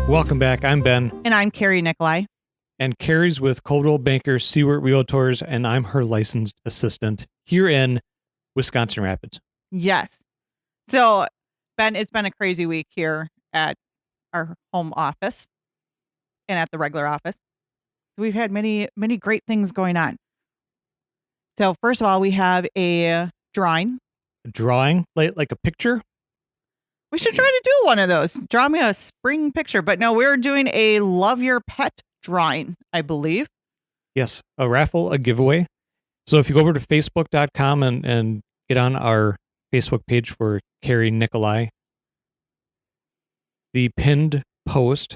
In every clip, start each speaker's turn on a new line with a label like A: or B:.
A: Welcome back. I'm Ben.
B: And I'm Carrie Nicolai.
A: And Carrie's with Coldwell Banker Seward Realtors, and I'm her licensed assistant here in Wisconsin Rapids.
B: Yes. So, Ben, it's been a crazy week here at our home office and at the regular office. We've had many great things going on. So, first of all, we have a drawing.
A: A drawing? Like a picture?
B: We should try to do one of those. Draw me a spring picture. But no, we're doing a Love Your Pet drawing, I believe.
A: Yes, a raffle, a giveaway. So if you go over to facebook.com and get on our Facebook page for Carrie Nicolai, the pinned post,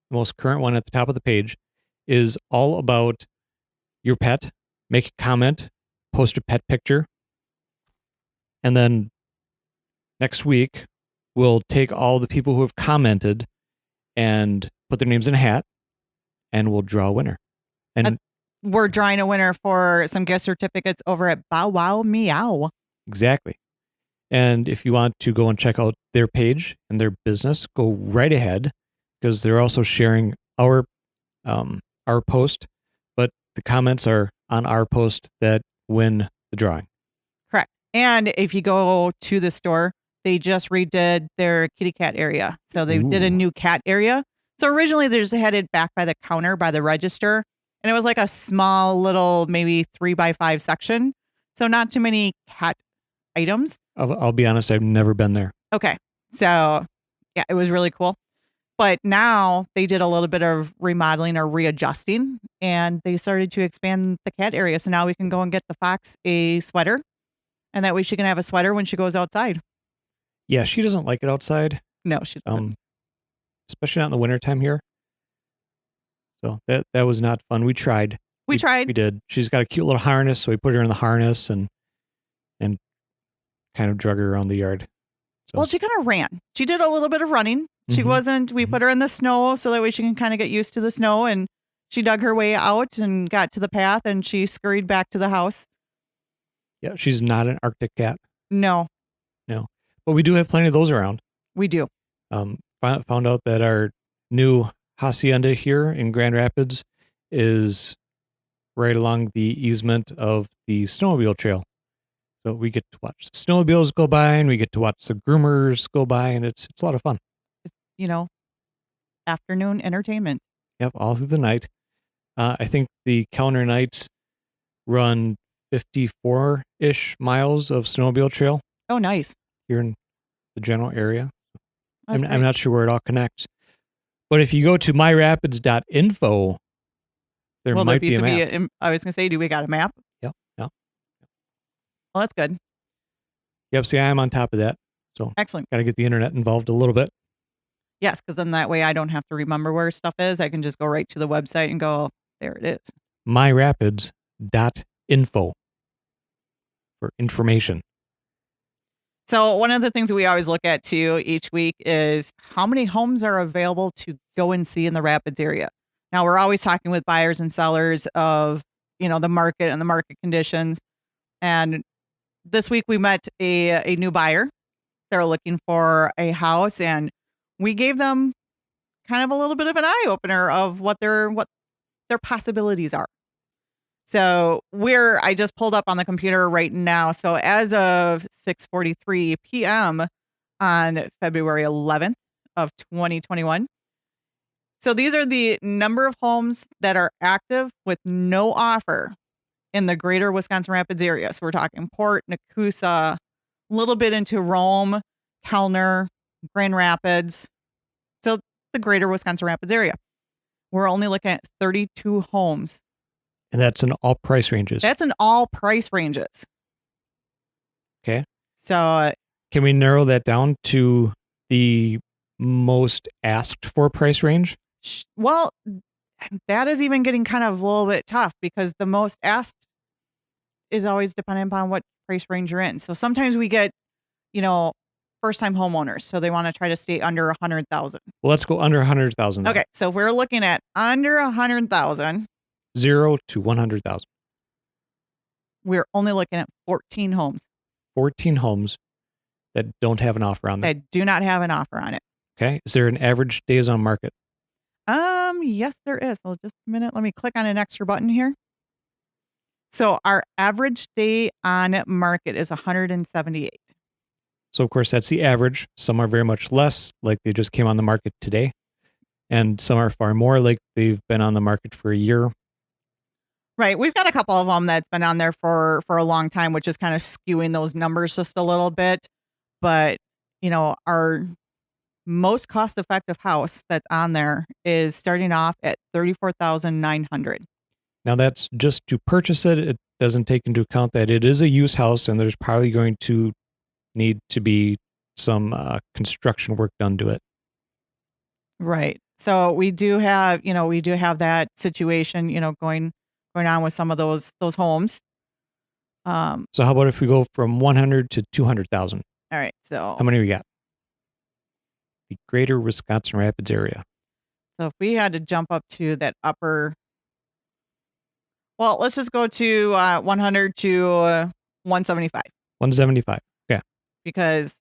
A: the most current one at the top of the page, is all about your pet. Make a comment, post a pet picture, and then next week, we'll take all the people who have commented and put their names in a hat, and we'll draw a winner. And
B: we're drawing a winner for some gift certificates over at Bow Wow Meow.
A: Exactly. And if you want to go and check out their page and their business, go right ahead, because they're also sharing our post, but the comments are on our post that win the drawing.
B: Correct. And if you go to the store, they just redid their kitty cat area. So they did a new cat area. So originally they just had it back by the counter, by the register. And it was like a small little, maybe 3x5 section. So not too many cat items.
A: I'll be honest, I've never been there.
B: Okay. So yeah, it was really cool. But now they did a little bit of remodeling or readjusting, and they started to expand the cat area. So now we can go and get the fox a sweater, and that way she can have a sweater when she goes outside.
A: Yeah, she doesn't like it outside.
B: No, she doesn't.
A: Especially not in the wintertime here. So that was not fun. We tried.
B: We tried.
A: We did. She's got a cute little harness, so we put her in the harness and kind of drug her around the yard. So.
B: Well, she kind of ran. She did a little bit of running. She wasn't, we put her in the snow so that way she can kind of get used to the snow, and she dug her way out and got to the path, and she scurried back to the house.
A: Yeah, she's not an Arctic cat.
B: No.
A: But we do have plenty of those around.
B: We do.
A: Found out that our new hacienda here in Grand Rapids is right along the easement of the snowmobile trail. So we get to watch the snowmobiles go by, and we get to watch the groomers go by, and it's a lot of fun.
B: It's, afternoon entertainment.
A: Yep, all through the night. I think the calendar nights run 54-ish miles of snowmobile trail.
B: Oh, nice.
A: Here in the general area. I'm not sure where it all connects. But if you go to myrapids.info, there might be a map.
B: I was going to say, do we got a map?
A: Yep.
B: Well, that's good.
A: Yep, see, I'm on top of that. So
B: excellent.
A: Got to get the internet involved a little bit.
B: Yes, because then that way I don't have to remember where stuff is. I can just go right to the website and go, there it is.
A: myrapids.info for information.
B: So one of the things that we always look at too each week is how many homes are available to go and see in the Rapids area. Now we're always talking with buyers and sellers of, the market and the market conditions. And this week we met a new buyer. They're looking for a house, and we gave them kind of a little bit of an eye opener of what their possibilities are. So I just pulled up on the computer right now. So as of 6:43 p.m. on February 11th of 2021. So these are the number of homes that are active with no offer in the greater Wisconsin Rapids area. So we're talking Port, Nakusa, a little bit into Rome, Kellner, Grand Rapids. So the greater Wisconsin Rapids area. We're only looking at 32 homes.
A: And that's in all price ranges.
B: That's in all price ranges.
A: Okay.
B: So
A: can we narrow that down to the most asked for price range?
B: Well, that is even getting kind of a little bit tough, because the most asked is always dependent upon what price range you're in. So sometimes we get, first time homeowners. So they want to try to stay under 100,000.
A: Well, let's go under 100,000.
B: Okay. So we're looking at under 100,000.
A: 0 to 100,000.
B: We're only looking at 14 homes.
A: 14 homes that don't have an offer on them.
B: That do not have an offer on it.
A: Okay. Is there an average days on market?
B: Yes, there is. So just a minute. Let me click on an extra button here. So our average day on market is 178.
A: So, of course, that's the average. Some are very much less, like they just came on the market today. And some are far more, like they've been on the market for a year.
B: Right. We've got a couple of them that's been on there for a long time, which is kind of skewing those numbers just a little bit. But, our most cost-effective house that's on there is starting off at 34,900.
A: Now, that's just to purchase it. It doesn't take into account that it is a used house and there's probably going to need to be some construction work done to it.
B: Right. So we do have that situation, going on with some of those homes.
A: So how about if we go from 100 to 200,000?
B: All right. So
A: How many we got? The greater Wisconsin Rapids area.
B: if we had to jump up to that upper, well, let's just go to 100 to 175
A: 175. Okay.
B: because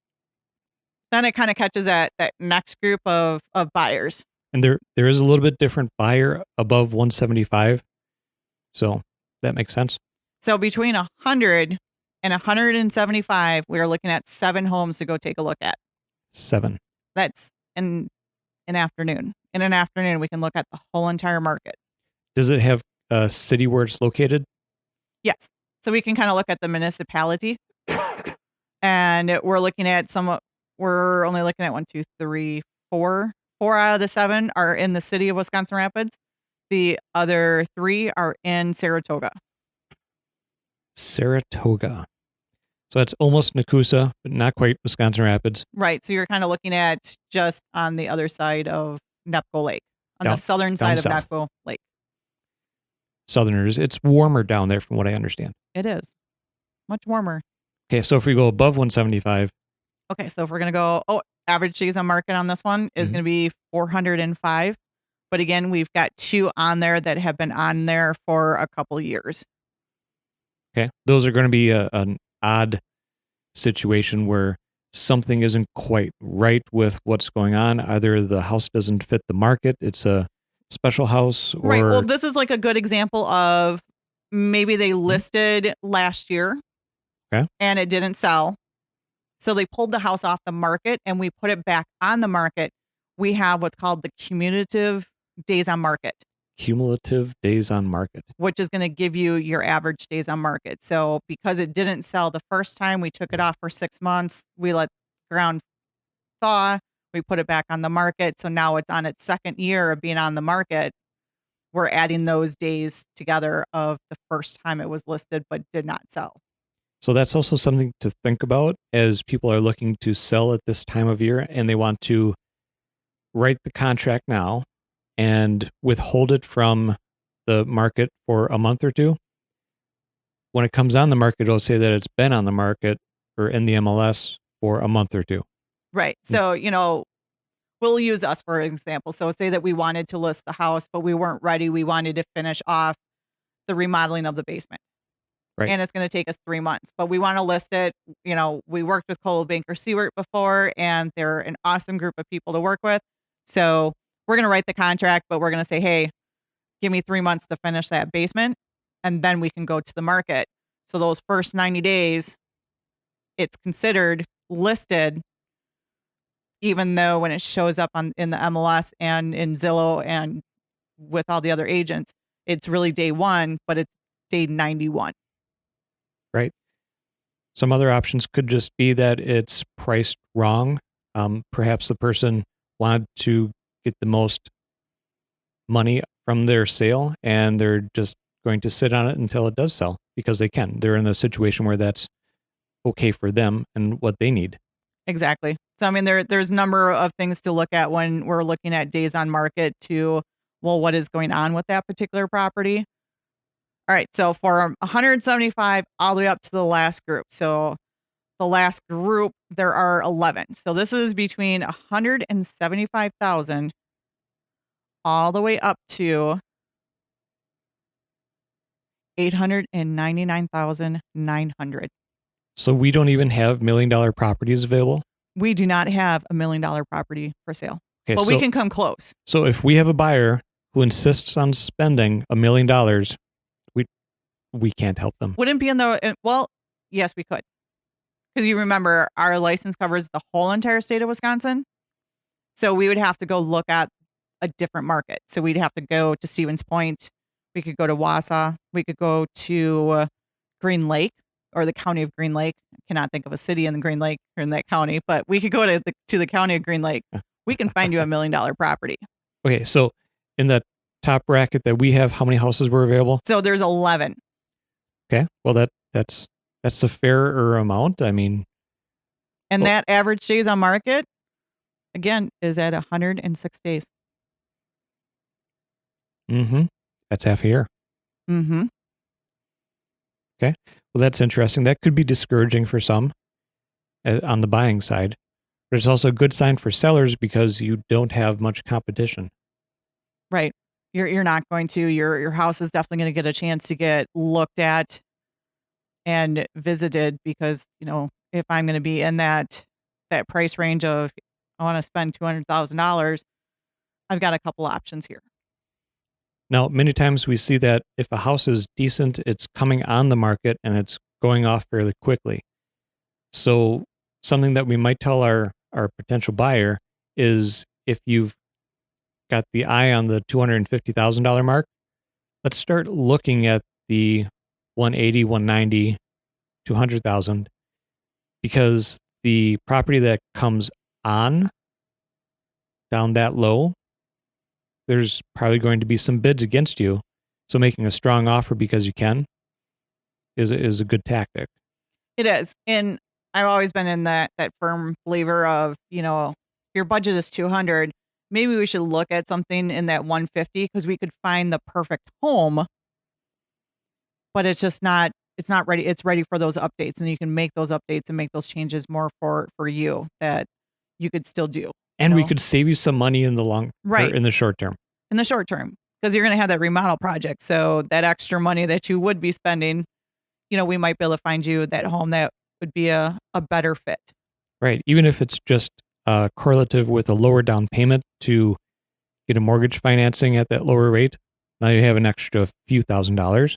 B: then it kind of catches that next group of buyers.
A: And there is a little bit different buyer above 175. So that makes sense.
B: So between 100 and 175, we are looking at 7 homes to go take a look at.
A: 7.
B: That's in an afternoon. In an afternoon, we can look at the whole entire market.
A: Does it have a city where it's located?
B: Yes. So we can kind of look at the municipality. And we're looking at we're only looking at 1, 2, 3, 4. 4 out of the 7 are in the city of Wisconsin Rapids. The other 3 are in Saratoga.
A: Saratoga. So that's almost Nakusa, but not quite Wisconsin Rapids.
B: Right. So you're kind of looking at just on the other side of Nepco Lake, on the southern side of
A: south.
B: Nepco Lake.
A: Southerners. It's warmer down there from what I understand.
B: It is. Much warmer.
A: Okay, so if we go above 175.
B: Okay, so if we're going to go, average days on market on this one is going to be 405. But again, we've got 2 on there that have been on there for a couple years.
A: Okay, those are going to be an odd situation where something isn't quite right with what's going on. Either the house doesn't fit the market, it's a special house, or...
B: Right, well, this is like a good example of maybe they listed last year and it didn't sell. So they pulled the house off the market and we put it back on the market. We have what's called the cumulative days on market.
A: Cumulative days on market.
B: Which is going to give you your average days on market. So because it didn't sell the first time, we took it off for 6 months. We let the ground thaw. We put it back on the market. So now it's on its second year of being on the market. We're adding those days together of the first time it was listed but did not sell.
A: So that's also something to think about as people are looking to sell at this time of year and they want to write the contract now and withhold it from the market for a month or 2. When it comes on the market, it'll say that it's been on the market or in the MLS for a month or 2.
B: Right. So, we'll use us for example. So say that we wanted to list the house, but we weren't ready. We wanted to finish off the remodeling of the basement.
A: Right.
B: And it's going to take us 3 months, but we want to list it. We worked with Cole Banker Seward before, and they're an awesome group of people to work with. So we're going to write the contract, but we're going to say, hey, give me 3 months to finish that basement, and then we can go to the market. So those first 90 days, it's considered listed, even though when it shows up in the MLS and in Zillow and with all the other agents, it's really day 1, but it's day 91.
A: Right. Some other options could just be that it's priced wrong. Perhaps the person wanted to get the most money from their sale and they're just going to sit on it until it does sell because they can. They're in a situation where that's okay for them and what they need.
B: Exactly. So, I mean, there's a number of things to look at when we're looking at days on market to, what is going on with that particular property. All right. So for 175 all the way up to the last group. So the last group, there are 11. So this is between 175,000 all the way up to 899,900.
A: So we don't even have $1 million properties available?
B: We do not have $1 million property for sale.
A: Okay,
B: but we can come close.
A: So if we have a buyer who insists on spending $1 million, we can't help them.
B: Wouldn't be in the, well, yes, we could. Because you remember our license covers the whole entire state of Wisconsin. So we would have to go look at a different market. So we'd have to go to Stevens Point. We could go to Wausau. We could go to Green Lake or the county of Green Lake. I cannot think of a city in the Green Lake or in that county, but we could go to the county of Green Lake. We can find you $1 million property.
A: Okay, so in the top bracket that we have, how many houses were available?
B: So there's 11.
A: Okay, well that's a fairer amount. I mean,
B: and that average days on market, again, is at 106 days.
A: Mm-hmm. That's half a year.
B: Mm-hmm.
A: Okay, well that's interesting. That could be discouraging for some on the buying side, but it's also a good sign for sellers because you don't have much competition.
B: Right. You're not going to. Your house is definitely going to get a chance to get looked at and visited because, if I'm going to be in that price range of I want to spend $200,000, I've got a couple options here.
A: Now, many times we see that if a house is decent, it's coming on the market and it's going off fairly quickly. So something that we might tell our potential buyer is if you've got the eye on the $250,000 mark, let's start looking at the 180, 190, 200,000, because the property that comes on down that low, there's probably going to be some bids against you. So making a strong offer because you can is a good tactic.
B: It is. And I've always been in that firm believer of, if your budget is 200, maybe we should look at something in that 150 because we could find the perfect home, but it's just not, it's not ready. It's ready for those updates, and you can make those updates and make those changes more for you that you could still do.
A: And we could save you some money in the in the short term.
B: In the short term, because you're going to have that remodel project. So that extra money that you would be spending, we might be able to find you that home that would be a better fit.
A: Right. Even if it's just correlative with a lower down payment to get a mortgage financing at that lower rate, now you have an extra few $1,000s.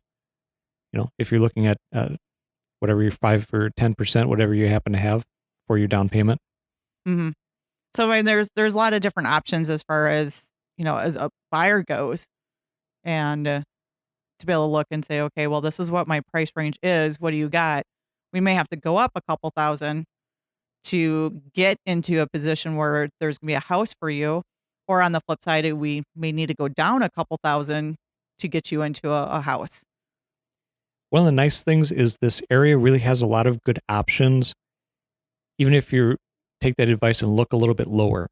A: If you're looking at whatever your 5 or 10%, whatever you happen to have for your down payment.
B: Mm-hmm. So I mean, there's a lot of different options as far as, as a buyer goes, and to be able to look and say, okay, well, this is what my price range is. What do you got? We may have to go up a couple thousand to get into a position where there's going to be a house for you. Or on the flip side, we may need to go down a couple thousand to get you into a house.
A: One of the nice things is this area really has a lot of good options. Even if you take that advice and look a little bit lower.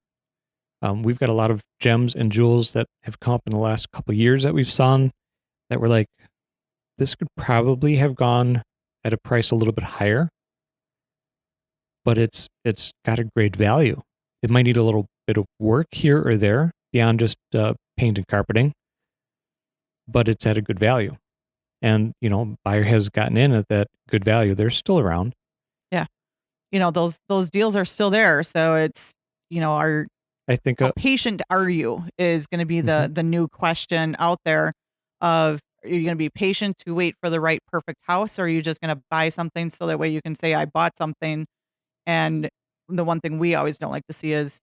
A: We've got a lot of gems and jewels that have come up in the last couple of years that we've seen that were like, this could probably have gone at a price a little bit higher, but it's got a great value. It might need a little bit of work here or there beyond just paint and carpeting, but it's at a good value. And, buyer has gotten in at that good value. They're still around.
B: Yeah. Those deals are still there. So it's,
A: I think
B: how patient are you is going to be the new question out there of, are you going to be patient to wait for the right perfect house, or are you just going to buy something so that way you can say, I bought something? And the one thing we always don't like to see is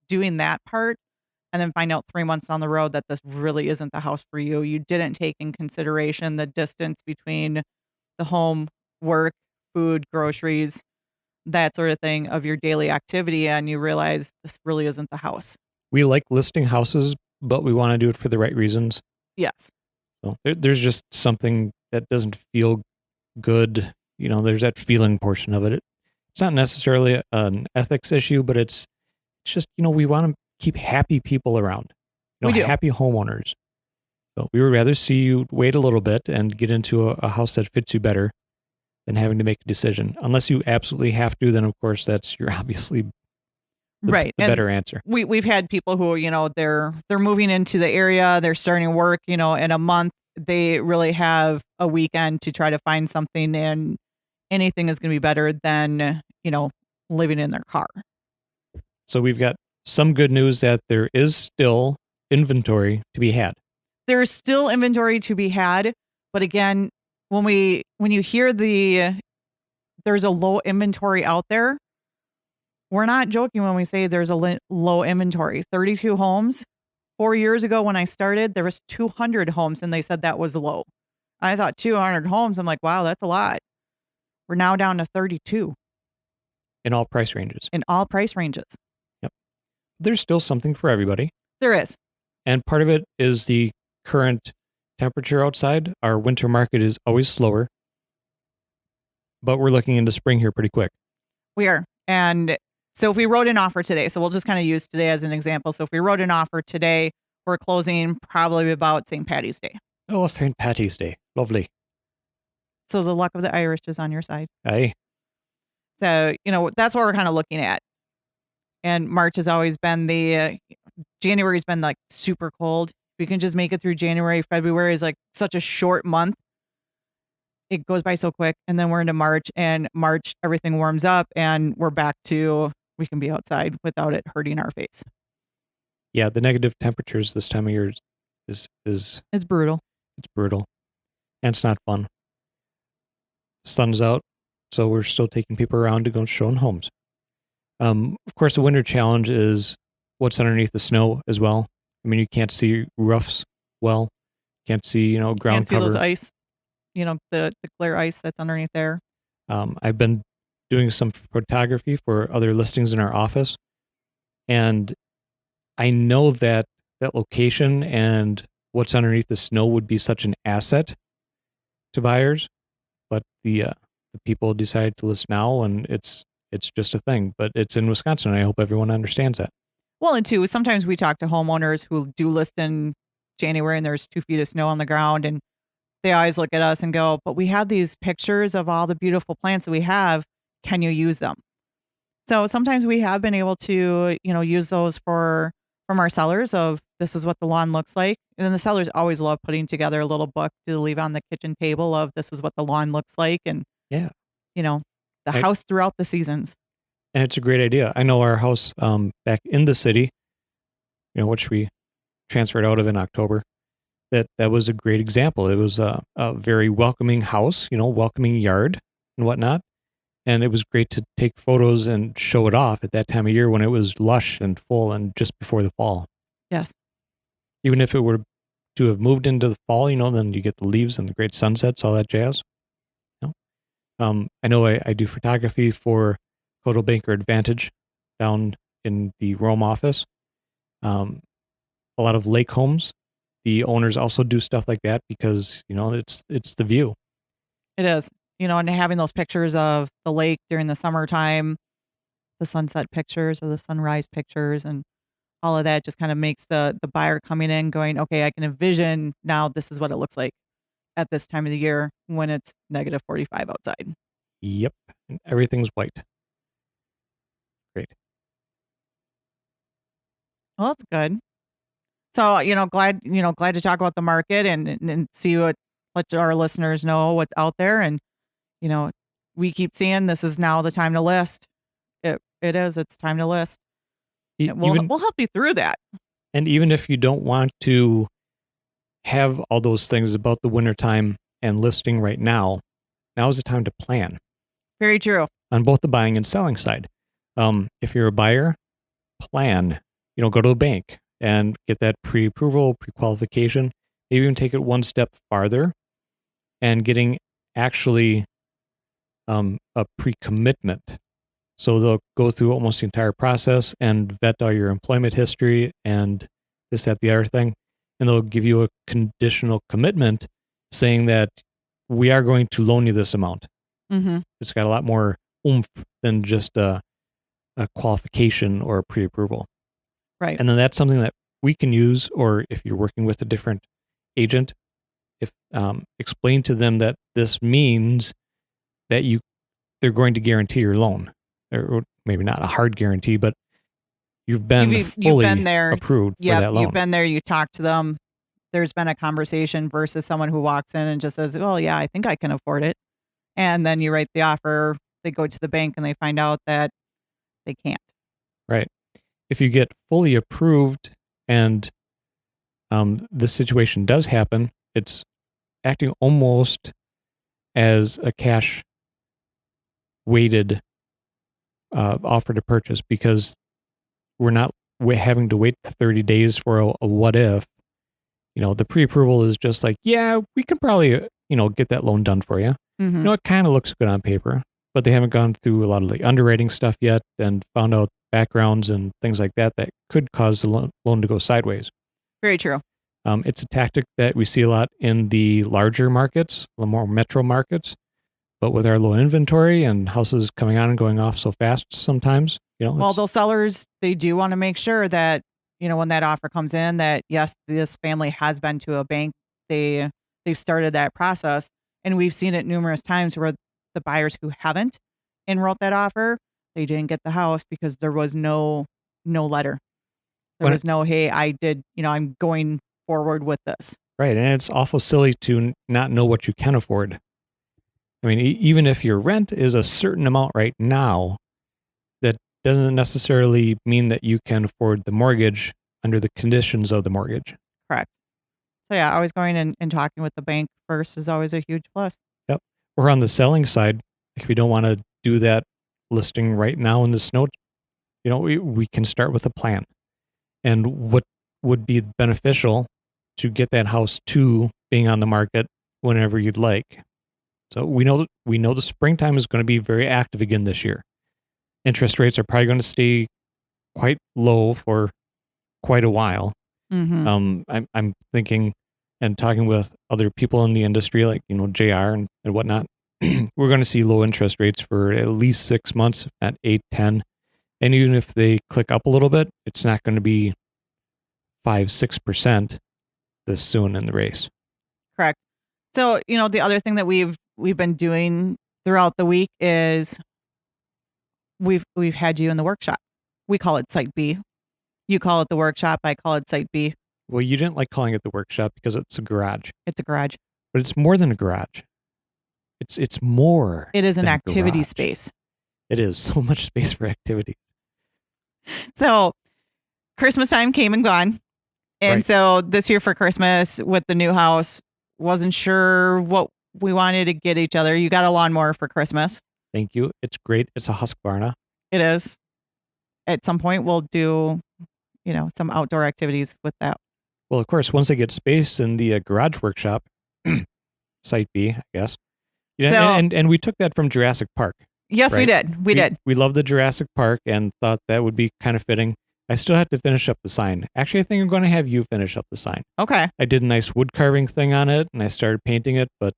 B: doing that part and then find out 3 months down the road that this really isn't the house for you. You didn't take in consideration the distance between the home, work, food, groceries, that sort of thing of your daily activity, and you realize this really isn't the house.
A: We like listing houses, but we want to do it for the right reasons.
B: Yes.
A: So there's just something that doesn't feel good. There's that feeling portion of it. It's not necessarily an ethics issue, but it's just, we want to keep happy people around,
B: we do.
A: Happy homeowners. So we would rather see you wait a little bit and get into a house that fits you better than having to make a decision. Unless you absolutely have to, then of course you're obviously the better answer.
B: We've had people who, they're moving into the area, they're starting work, in a month. They really have a weekend to try to find something, and anything is going to be better than, living in their car.
A: So we've got some good news that there is still inventory to be had.
B: There's still inventory to be had, but again, when you hear there's a low inventory out there, we're not joking when we say there's a low inventory. 32 homes. 4 years ago when I started, there was 200 homes and they said that was low. I thought 200 homes. I'm like, wow, that's a lot. We're now down to 32
A: in all price ranges.
B: in all price ranges.
A: Yep. There's still something for everybody.
B: There is.
A: And part of it is the current temperature outside. Our winter market is always slower, but we're looking into spring here pretty quick.
B: We are. And so if we wrote an offer today, so we'll just kind of use today as an example. So if we wrote an offer today, we're closing probably about St. Patty's Day.
A: Oh, St. Patty's Day. Lovely.
B: So the luck of the Irish is on your side.
A: Aye.
B: So, that's what we're kind of looking at. And March has always been January's been like super cold. We can just make it through January. February is like such a short month. It goes by so quick. And then we're into March, and March, everything warms up and we're back to, we can be outside without it hurting our face.
A: Yeah. The negative temperatures this time of year is
B: it's brutal.
A: It's brutal. And it's not fun. Sun's out. So we're still taking people around to go show them homes. Of course, the winter challenge is what's underneath the snow as well. I mean, you can't see roofs well. Can't see, ground
B: Can't see
A: cover.
B: those ice, the clear ice that's underneath there.
A: I've been doing some photography for other listings in our office. And I know that location and what's underneath the snow would be such an asset to buyers. But the people decided to list now, and it's just a thing. But it's in Wisconsin, and I hope everyone understands that.
B: Well, and two, sometimes we talk to homeowners who do list in January and there's 2 feet of snow on the ground, and they always look at us and go, but we have these pictures of all the beautiful plants that we have. Can you use them? So sometimes we have been able to, use those from our sellers of this is what the lawn looks like. And then the sellers always love putting together a little book to leave on the kitchen table of this is what the lawn looks like. And,
A: yeah,
B: the house throughout the seasons.
A: And it's a great idea. I know our house back in the city, which we transferred out of in October, that was a great example. It was a very welcoming house, welcoming yard and whatnot. And it was great to take photos and show it off at that time of year when it was lush and full and just before the fall.
B: Yes.
A: Even if it were to have moved into the fall, then you get the leaves and the great sunsets, all that jazz. I know I do photography for Coldwell Banker Advantage down in the Rome office. A lot of lake homes. The owners also do stuff like that because, it's the view.
B: It is. And having those pictures of the lake during the summertime, the sunset pictures or the sunrise pictures and all of that just kind of makes the buyer coming in going, okay, I can envision now this is what it looks like at this time of the year when it's negative 45 outside.
A: Yep. And everything's white. Great.
B: Well, that's good. So, glad to talk about the market and see let our listeners know what's out there. And, we keep seeing this is now the time to list. It is. It's time to list. We'll help you through that.
A: And even if you don't want to have all those things about the wintertime and listing right now is the time to plan.
B: Very true.
A: On both the buying and selling side. If you're a buyer, plan. Go to a bank and get that pre-approval, pre-qualification. Maybe even take it one step farther and getting actually a pre-commitment. So they'll go through almost the entire process and vet all your employment history and this, that, the other thing. And they'll give you a conditional commitment saying that we are going to loan you this amount.
B: Mm-hmm.
A: It's got a lot more oomph than just a qualification or a pre-approval.
B: Right.
A: And then that's something that we can use, or if you're working with a different agent, explain to them that this means that they're going to guarantee your loan. Or maybe not a hard guarantee, but you've been fully
B: there,
A: approved for that loan.
B: You've been there, you talk to them. There's been a conversation versus someone who walks in and just says, well, yeah, I think I can afford it. And then you write the offer, they go to the bank and they find out that they can't.
A: Right. if you get fully approved and this situation does happen, it's acting almost as a cash weighted offer to purchase, because we're not having to wait 30 days for a what if. The pre-approval is just like, yeah, we can probably, get that loan done for you.
B: Mm-hmm.
A: It kind of looks good on paper, but they haven't gone through a lot of the underwriting stuff yet and found out backgrounds and things like that could cause the loan to go sideways.
B: Very true.
A: It's a tactic that we see a lot in the larger markets, the more metro markets. But with our low inventory and houses coming on and going off so fast sometimes,
B: well, those sellers, they do want to make sure that, when that offer comes in, that yes, this family has been to a bank. They've started that process. And we've seen it numerous times where the buyers who haven't and wrote that offer, they didn't get the house because there was no letter. There was no, hey, I did, I'm going forward with this.
A: Right. And it's awful silly to not know what you can afford. I mean, even if your rent is a certain amount right now, that doesn't necessarily mean that you can afford the mortgage under the conditions of the mortgage.
B: Correct. So yeah, always going and talking with the bank first is always a huge plus.
A: Yep. Or on the selling side, if we don't want to do that listing right now in the snow, we can start with a plan. And what would be beneficial to get that house to being on the market whenever you'd like. So we know the springtime is going to be very active again this year. Interest rates are probably going to stay quite low for quite a while.
B: Mm-hmm.
A: I'm thinking and talking with other people in the industry, like JR and whatnot. We're going to see low interest rates for at least 6 months at 8, 10. And even if they click up a little bit, it's not going to be 5, 6% this soon in the race.
B: Correct. So, the other thing that we've been doing throughout the week is we've had you in the workshop. We call it Site B. You call it the workshop. I call it Site B.
A: Well, you didn't like calling it the workshop because it's a garage.
B: It's a garage.
A: But it's more than a garage. It's more.
B: It is an
A: than a
B: activity
A: garage.
B: space.
A: It is so much space for activity.
B: So Christmas time came and gone. And
A: Right.
B: so this year for Christmas with the new house, wasn't sure what we wanted to get each other. You got a lawnmower for Christmas.
A: Thank you. It's great. It's a Husqvarna.
B: It is. At some point we'll do, some outdoor activities with that.
A: Well, of course, once I get space in the garage workshop, Site B, I guess. And we took that from Jurassic Park.
B: Yes, right? We did. We did.
A: We loved the Jurassic Park and thought that would be kind of fitting. I still have to finish up the sign. Actually, I think I'm going to have you finish up the sign.
B: Okay.
A: I did a nice wood carving thing on it, and I started painting it, but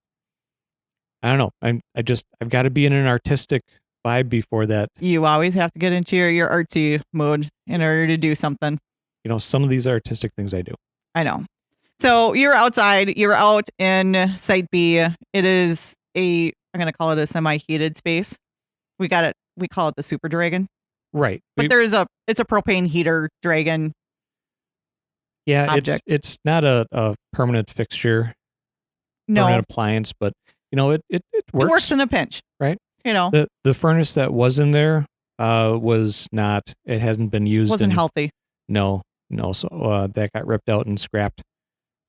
A: I don't know. I've got to be in an artistic vibe before that. You
B: always have to get into your artsy mode in order to do something.
A: Some of these artistic things I do.
B: I know. So you're outside. You're out in Site B. It is I'm going to call it a semi-heated space. We call it the Super Dragon.
A: Right.
B: But it's a propane heater dragon.
A: Yeah,
B: object.
A: it's not a permanent fixture,
B: no
A: permanent appliance, but it works.
B: It works in a pinch.
A: Right. The furnace that was in there was not, it hasn't been used.
B: Wasn't healthy.
A: No. So that got ripped out and scrapped.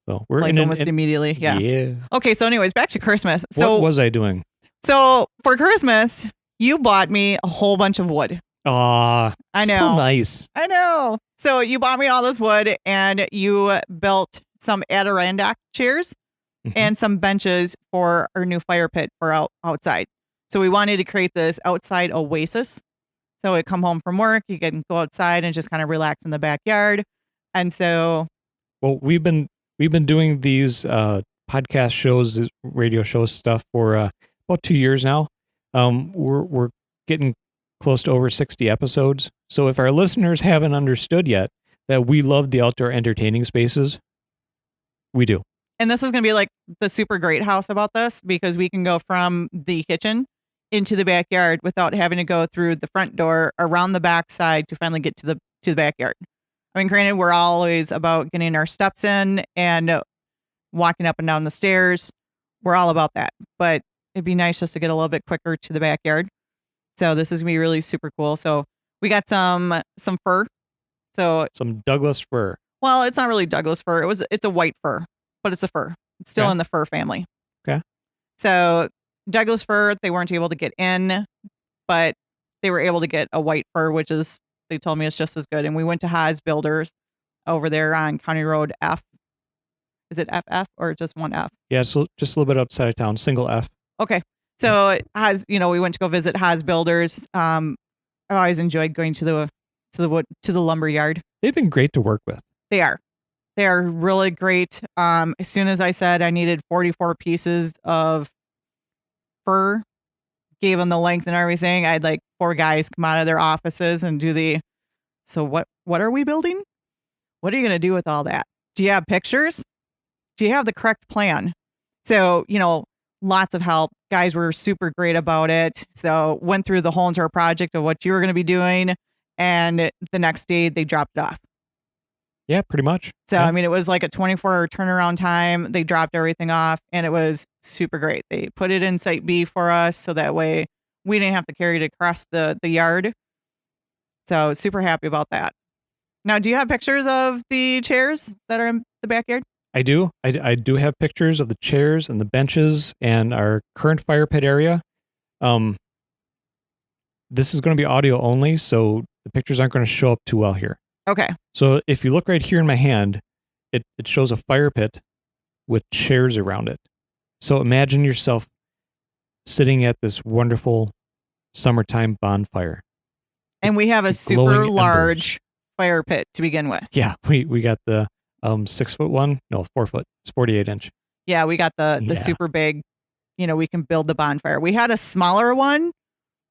A: So we're
B: almost immediately. Yeah.
A: Yeah.
B: Okay. So anyways, back to Christmas. So
A: what was I doing?
B: So for Christmas, you bought me a whole bunch of wood.
A: Aw,
B: I know.
A: So nice.
B: I know. So you bought me all this wood and you built some Adirondack chairs and some benches for our new fire pit for outside. So we wanted to create this outside oasis. So we come home from work, you can go outside and just kind of relax in the backyard. And so,
A: well, we've been doing these podcast shows, radio show stuff for about 2 years now. We're getting close to over 60 episodes. So if our listeners haven't understood yet that we love the outdoor entertaining spaces, we do.
B: And this is going to be like the super great house about this, because we can go from the kitchen into the backyard without having to go through the front door around the back side to finally get to the backyard. I mean, granted, we're always about getting our steps in and walking up and down the stairs. We're all about that, but it'd be nice just to get a little bit quicker to the backyard. So this is going to be really super cool. So we got some fir So,
A: Some Douglas fir.
B: well, it's not really Douglas fir. It's a white fir, but it's a fir. It's still
A: Okay.
B: in the fir family.
A: Okay.
B: So Douglas fir, they weren't able to get in, but they were able to get a white fir, which is, they told me it's just as good. And we went to Haas Builders over there on County Road F. Is it FF or just one F?
A: Yeah, so just a little bit outside of town, single F.
B: Okay. So Haas, we went to go visit Haas Builders. I always enjoyed going to the lumber yard.
A: They've been great to work with.
B: They are. They are really great. As soon as I said I needed 44 pieces of fir, gave them the length and everything, I had like 4 guys come out of their offices and do so what are we building? What are you going to do with all that? Do you have pictures? Do you have the correct plan? So, lots of help. Guys were super great about it. So went through the whole entire project of what you were going to be doing. And the next day they dropped it off.
A: Yeah, pretty much.
B: So,
A: yeah.
B: I mean, it was like a 24-hour turnaround time. They dropped everything off and it was super great. They put it in Site B for us so that way we didn't have to carry it across the yard. So, super happy about that. Now, do you have pictures of the chairs that are in the backyard?
A: I do. I do have pictures of the chairs and the benches and our current fire pit area. This is going to be audio only, so the pictures aren't going to show up too well here.
B: Okay.
A: So if you look right here in my hand, it shows a fire pit with chairs around it. So imagine yourself sitting at this wonderful summertime bonfire.
B: And we have a
A: Glowing
B: super
A: embers.
B: large fire pit to begin with.
A: Yeah, we got the 6 foot one. No, 4 foot. It's 48 inch.
B: Yeah, we got the
A: Yeah.
B: super big, we can build the bonfire. We had a smaller one,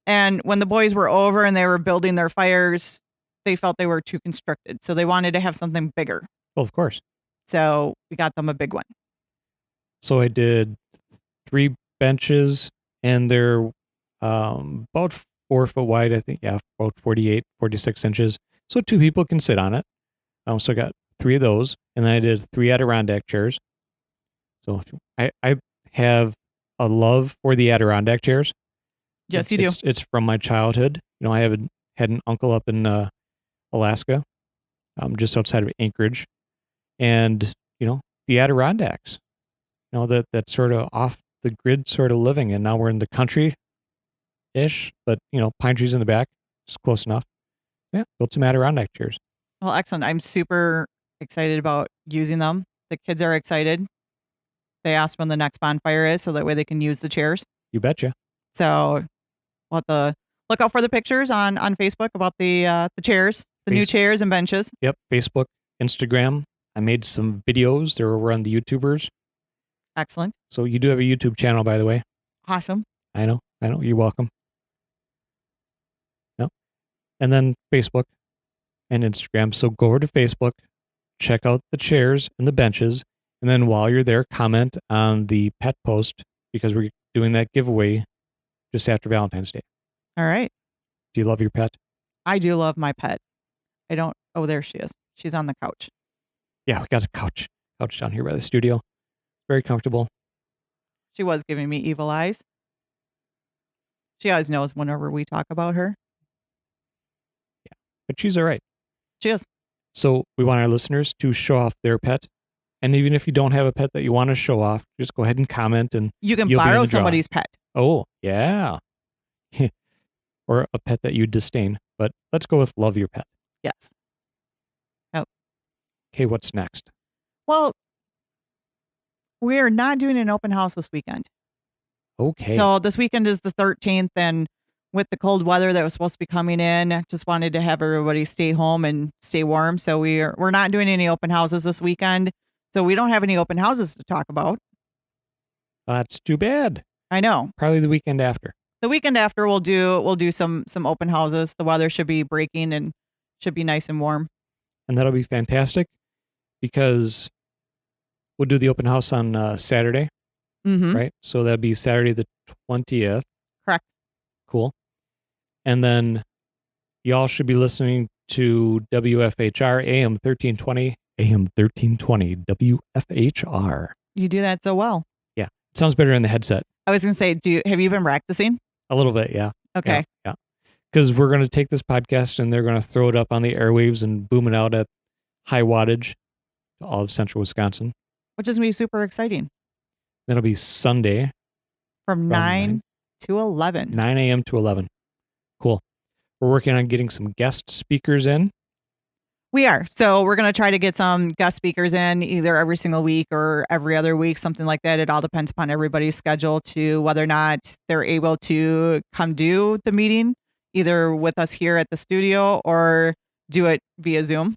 B: and when the boys were over and they were building their fires, they felt they were too constricted. So they wanted to have something bigger.
A: Well, of course.
B: So we got them a big one.
A: So I did 3 benches, and they're about 4 foot wide, I think. Yeah, about 48, 46 inches. So 2 people can sit on it. So I got 3 of those, and then I did 3 Adirondack chairs. So I have a love for the Adirondack chairs.
B: Yes, you do.
A: It's from my childhood. I had an uncle up in Alaska, just outside of Anchorage, and the Adirondacks. That sort of off the grid sort of living, and now we're in the country ish, but pine trees in the back, just close enough. Yeah, built some Adirondack chairs.
B: Well, excellent. I'm super excited about using them. The kids are excited. They asked when the next bonfire is, so that way they can use the chairs.
A: You betcha.
B: So we'll have to look out for the pictures on Facebook about the chairs, the new chairs and benches.
A: Yep, Facebook, Instagram. I made some videos. They're over on the YouTubers.
B: Excellent.
A: So you do have a YouTube channel, by the way.
B: Awesome.
A: I know. You're welcome. Yep. And then Facebook and Instagram. So go over to Facebook, check out the chairs and the benches, and then while you're there, comment on the pet post because we're doing that giveaway just after Valentine's Day.
B: All right.
A: Do you love your pet?
B: I do love my pet. I don't. Oh, there she is. She's on the couch.
A: Yeah, we got a couch down here by the studio. Very comfortable.
B: She was giving me evil eyes. She always knows whenever we talk about her.
A: Yeah, but she's all right.
B: She is.
A: So we want our listeners to show off their pet. And even if you don't have a pet that you want to show off, just go ahead and comment and
B: You can
A: you'll be in
B: borrow
A: the drawing.
B: somebody's pet.
A: Oh, yeah. Or a pet that you disdain. But let's go with love your pet.
B: Yes.
A: Okay, what's next?
B: Well, we are not doing an open house this weekend.
A: Okay.
B: So this weekend is the 13th, and with the cold weather that was supposed to be coming in, I just wanted to have everybody stay home and stay warm. So we're not doing any open houses this weekend. So we don't have any open houses to talk about.
A: That's too bad.
B: I know.
A: Probably the weekend after.
B: The weekend after we'll do some open houses. The weather should be breaking and should be nice and warm.
A: And that'll be fantastic because we'll do the open house on Saturday, right? So that'd be Saturday the 20th.
B: Correct.
A: Cool. And then y'all should be listening to WFHR AM1320, AM1320, WFHR.
B: You do that so well.
A: Yeah. It sounds better in the headset.
B: I was going to say, have you been practicing?
A: A little bit, yeah.
B: Okay.
A: Yeah. Because we're going to take this podcast and they're going to throw it up on the airwaves and boom it out at high wattage to all of central Wisconsin.
B: Which is going to be super exciting.
A: That'll be Sunday.
B: From 9 to 11.
A: 9 a.m. to 11. Cool. We're working on getting some guest speakers in.
B: We are. So we're going to try to get some guest speakers in either every single week or every other week, something like that. It all depends upon everybody's schedule to whether or not they're able to come do the meeting, either with us here at the studio or do it via Zoom.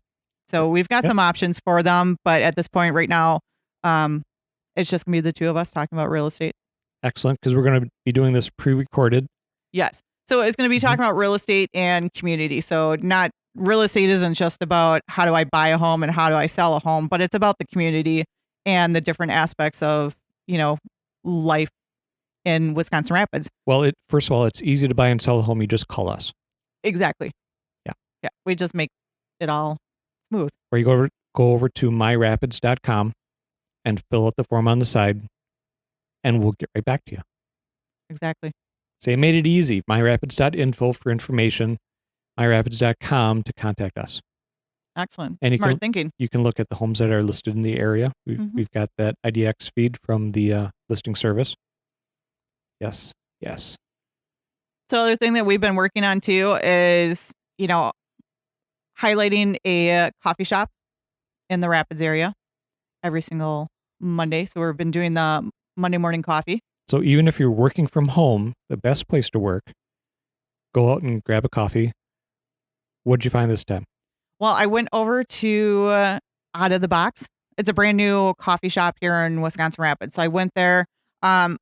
B: So we've got some options for them. But at this point right now, it's just going to be the two of us talking about real estate.
A: Excellent. Because we're going to be doing this pre-recorded.
B: Yes. So it's going to be talking about real estate and community. So not real estate isn't just about how do I buy a home and how do I sell a home, but it's about the community and the different aspects of, life in Wisconsin Rapids.
A: Well, first of all, it's easy to buy and sell a home. You just call us.
B: Exactly.
A: Yeah.
B: Yeah. We just make it all smooth.
A: Or you go over to myrapids.com and fill out the form on the side and we'll get right back to you.
B: Exactly.
A: Say, I made it easy. myrapids.info for information. myrapids.com to contact us.
B: Excellent.
A: And
B: Smart thinking.
A: You can look at the homes that are listed in the area. We've got that IDX feed from the listing service. Yes. Yes.
B: So the other thing that we've been working on too is, highlighting a coffee shop in the Rapids area every single Monday. So we've been doing the Monday morning coffee.
A: So even if you're working from home, the best place to work, go out and grab a coffee. What'd you find this time?
B: Well, I went over to Out of the Box. It's a brand new coffee shop here in Wisconsin Rapids. So I went there, kind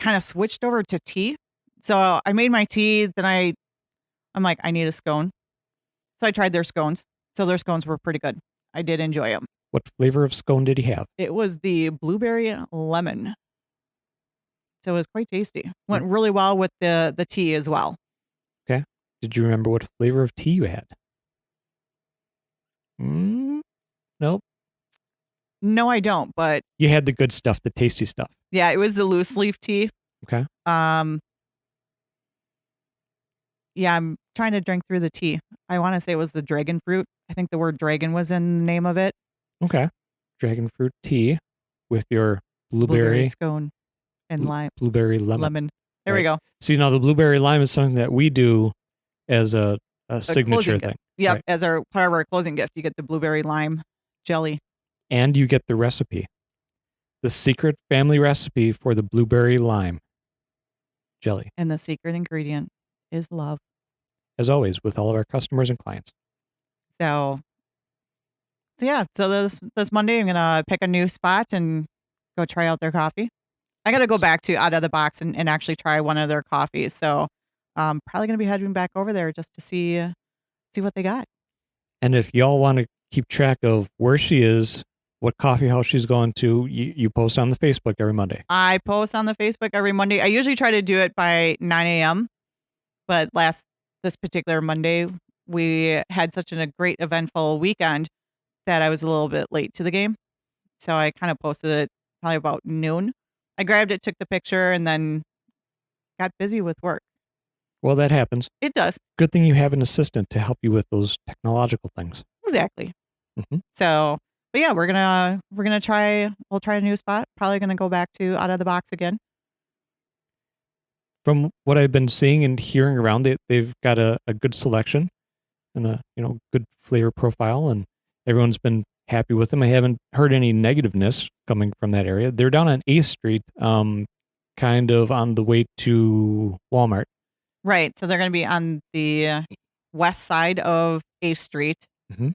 B: of switched over to tea. So I made my tea. Then I'm like, I need a scone. So I tried their scones. So their scones were pretty good. I did enjoy them.
A: What flavor of scone did he have?
B: It was the blueberry lemon. So it was quite tasty. Went really well with the tea as well.
A: Okay. Did you remember what flavor of tea you had? Nope.
B: No, I don't, but
A: you had the good stuff, the tasty stuff.
B: Yeah, it was the loose leaf tea.
A: Okay.
B: Yeah, I'm trying to drink through the tea. I want to say it was the dragon fruit. I think the word dragon was in the name of it.
A: Okay. Dragon fruit tea with your blueberry
B: scone and lime.
A: Blueberry lemon.
B: There we go.
A: See, now the blueberry lime is something that we do as a signature thing.
B: Yep,
A: right?
B: as part of our closing gift, you get the blueberry lime jelly.
A: And you get the recipe. The secret family recipe for the blueberry lime jelly.
B: And the secret ingredient is love.
A: As always, with all of our customers and clients.
B: So yeah, so this Monday I'm gonna pick a new spot and go try out their coffee. I gotta go back to Out of the Box and actually try one of their coffees. So probably gonna be heading back over there just to see what they got.
A: And if y'all want to keep track of where she is, what coffee house she's going to, you post on the Facebook every Monday.
B: I post on the Facebook every Monday. I usually try to do it by 9 a.m. But this particular Monday, we had such a great eventful weekend that I was a little bit late to the game. So I kind of posted it probably about noon. I grabbed it, took the picture, and then got busy with work.
A: Well, that happens.
B: It does.
A: Good thing you have an assistant to help you with those technological things.
B: Exactly.
A: Mm-hmm.
B: So, but yeah, we'll try a new spot. Probably gonna go back to Out of the Box again.
A: From what I've been seeing and hearing around, they've got a good selection and a good flavor profile, and everyone's been happy with them. I haven't heard any negativeness coming from that area. They're down on 8th Street, kind of on the way to Walmart.
B: Right. So they're going to be on the west side of 8th Street.
A: Mm-hmm.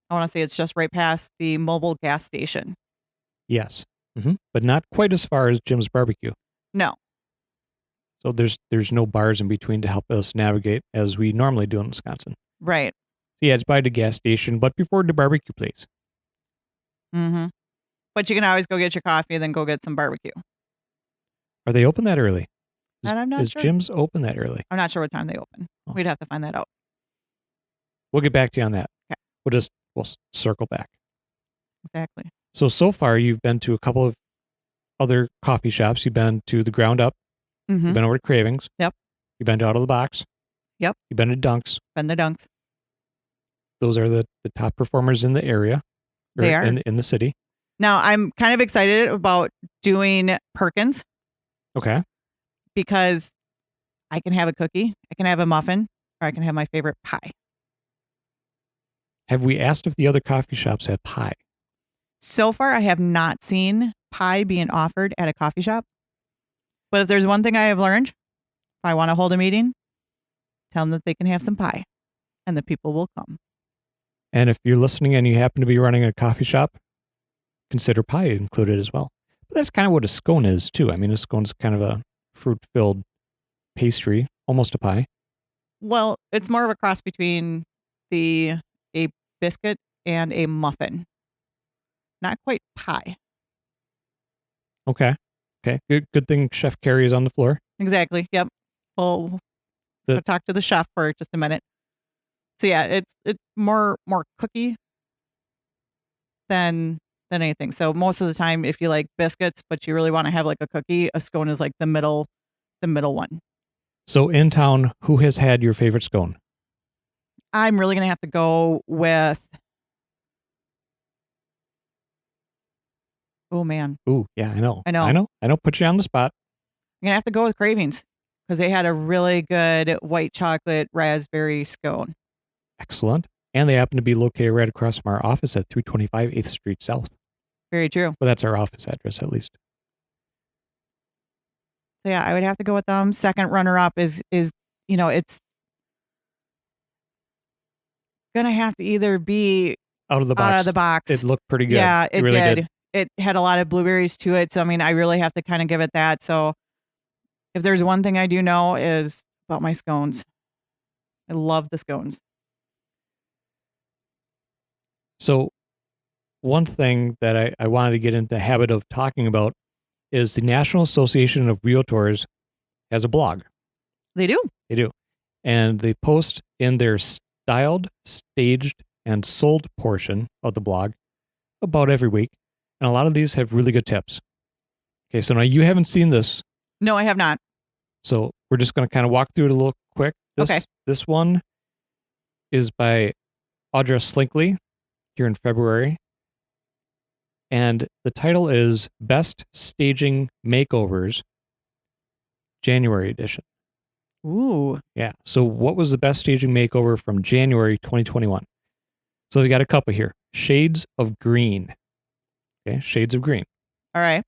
B: I want to say it's just right past the mobile gas station.
A: Yes. Mm-hmm. But not quite as far as Jim's Barbecue.
B: No.
A: So there's no bars in between to help us navigate as we normally do in Wisconsin.
B: Right.
A: Yeah, it's by the gas station, but before the barbecue place.
B: Mm-hmm. But you can always go get your coffee and then go get some barbecue.
A: Are they open that early?
B: And I'm not
A: Is
B: sure.
A: Jim's open that early?
B: I'm not sure what time they open.
A: Oh.
B: We'd have to find that out.
A: We'll get back to you on that.
B: Okay.
A: We'll circle back.
B: Exactly.
A: So far you've been to a couple of other coffee shops. You've been to the Ground Up.
B: Mm-hmm.
A: You've been over to Cravings.
B: Yep.
A: You've been to Out of the Box.
B: Yep.
A: You've been to Dunks.
B: Been the Dunks.
A: Those are the top performers in the area.
B: They are.
A: In the city.
B: Now, I'm kind of excited about doing Perkins
A: Okay.
B: because I can have a cookie, I can have a muffin, or I can have my favorite pie.
A: Have we asked if the other coffee shops have pie?
B: So far, I have not seen pie being offered at a coffee shop. But if there's one thing I have learned, if I want to hold a meeting, tell them that they can have some pie and the people will come.
A: And if you're listening and you happen to be running a coffee shop, consider pie included as well. But that's kind of what a scone is too. I mean, a scone's kind of a fruit-filled pastry, almost a pie.
B: Well, it's more of a cross between a biscuit and a muffin. Not quite pie.
A: Okay. Good thing Chef Carrie is on the floor.
B: Exactly. Yep. We'll talk to the chef for just a minute. So yeah, it's more cookie than anything. So most of the time, if you like biscuits, but you really want to have like a cookie, a scone is like the middle one.
A: So in town, who has had your favorite scone?
B: I'm really gonna have to go with. Oh man.
A: Ooh, yeah, I know. Put you on the spot.
B: I'm gonna have to go with Cravings because they had a really good white chocolate raspberry scone.
A: Excellent. And they happen to be located right across from our office at 325 8th Street South.
B: Very true.
A: Well, that's our office address, at least.
B: So yeah, I would have to go with them. Second runner up is it's gonna have to either be
A: out of the box. It looked pretty good.
B: Yeah, it
A: really
B: did. It had a lot of blueberries to it. So I mean, I really have to kind of give it that. So if there's one thing I do know is about my scones. I love the scones.
A: So one thing that I wanted to get into the habit of talking about is the National Association of Realtors has a blog.
B: They do.
A: They do. And they post in their styled, staged, and sold portion of the blog about every week. And a lot of these have really good tips. Okay, so now you haven't seen this.
B: No, I have not.
A: So we're just going to kind of walk through it a little quick. This one is by Audra Slinkley here in February. And the title is Best Staging Makeovers, January edition.
B: Ooh.
A: Yeah. So what was the best staging makeover from January 2021? So they got a couple here. Shades of Green. Okay, Shades of Green.
B: All right.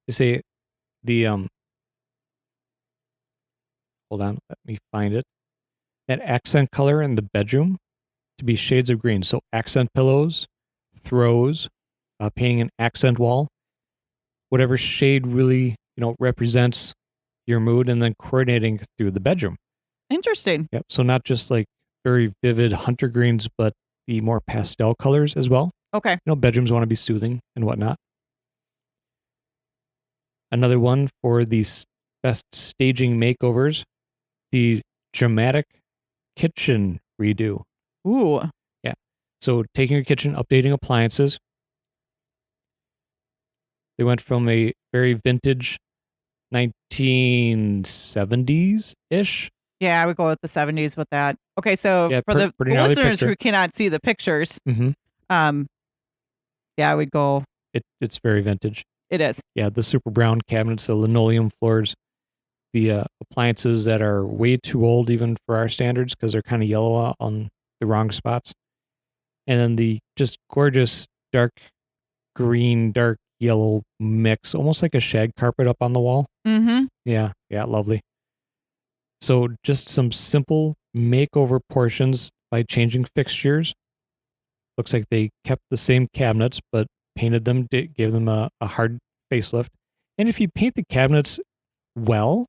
A: They say the hold on, let me find it. That accent color in the bedroom to be shades of green. So accent pillows, throws, painting an accent wall, whatever shade really, represents your mood, and then coordinating through the bedroom.
B: Interesting.
A: Yep. So not just like very vivid hunter greens, but the more pastel colors as well.
B: Okay.
A: Bedrooms want to be soothing and whatnot. Another one for the best staging makeovers, the dramatic kitchen redo.
B: Ooh.
A: Yeah. So taking your kitchen, updating appliances. They went from a very vintage 1970s-ish.
B: Yeah, I would go with the 70s with that. Okay, so
A: Yeah,
B: for the listeners
A: picture.
B: who cannot see the pictures,
A: Mm-hmm.
B: Yeah, I would go.
A: It's very vintage.
B: It is.
A: Yeah, the super brown cabinets, the linoleum floors, the appliances that are way too old even for our standards because they're kind of yellow on the wrong spots. And then the just gorgeous dark green, dark yellow mix, almost like a shag carpet up on the wall.
B: Mm-hmm.
A: Yeah, lovely. So just some simple makeover portions by changing fixtures. Looks like they kept the same cabinets, but painted them, gave them a hard facelift. And if you paint the cabinets well,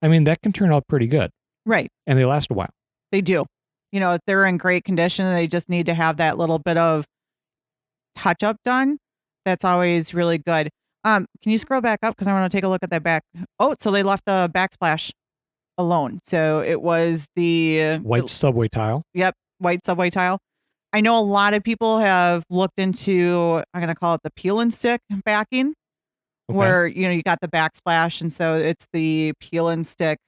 A: I mean, that can turn out pretty good.
B: Right.
A: And they last a while.
B: They do. If they're in great condition, they just need to have that little bit of touch up done. That's always really good. Can you scroll back up? Because I want to take a look at that back. Oh, so they left the backsplash alone. So it was the
A: white subway tile.
B: Yep. White subway tile. I know a lot of people have looked into, I'm going to call it the peel and stick backing, where, you got the backsplash. And so it's the peel and stick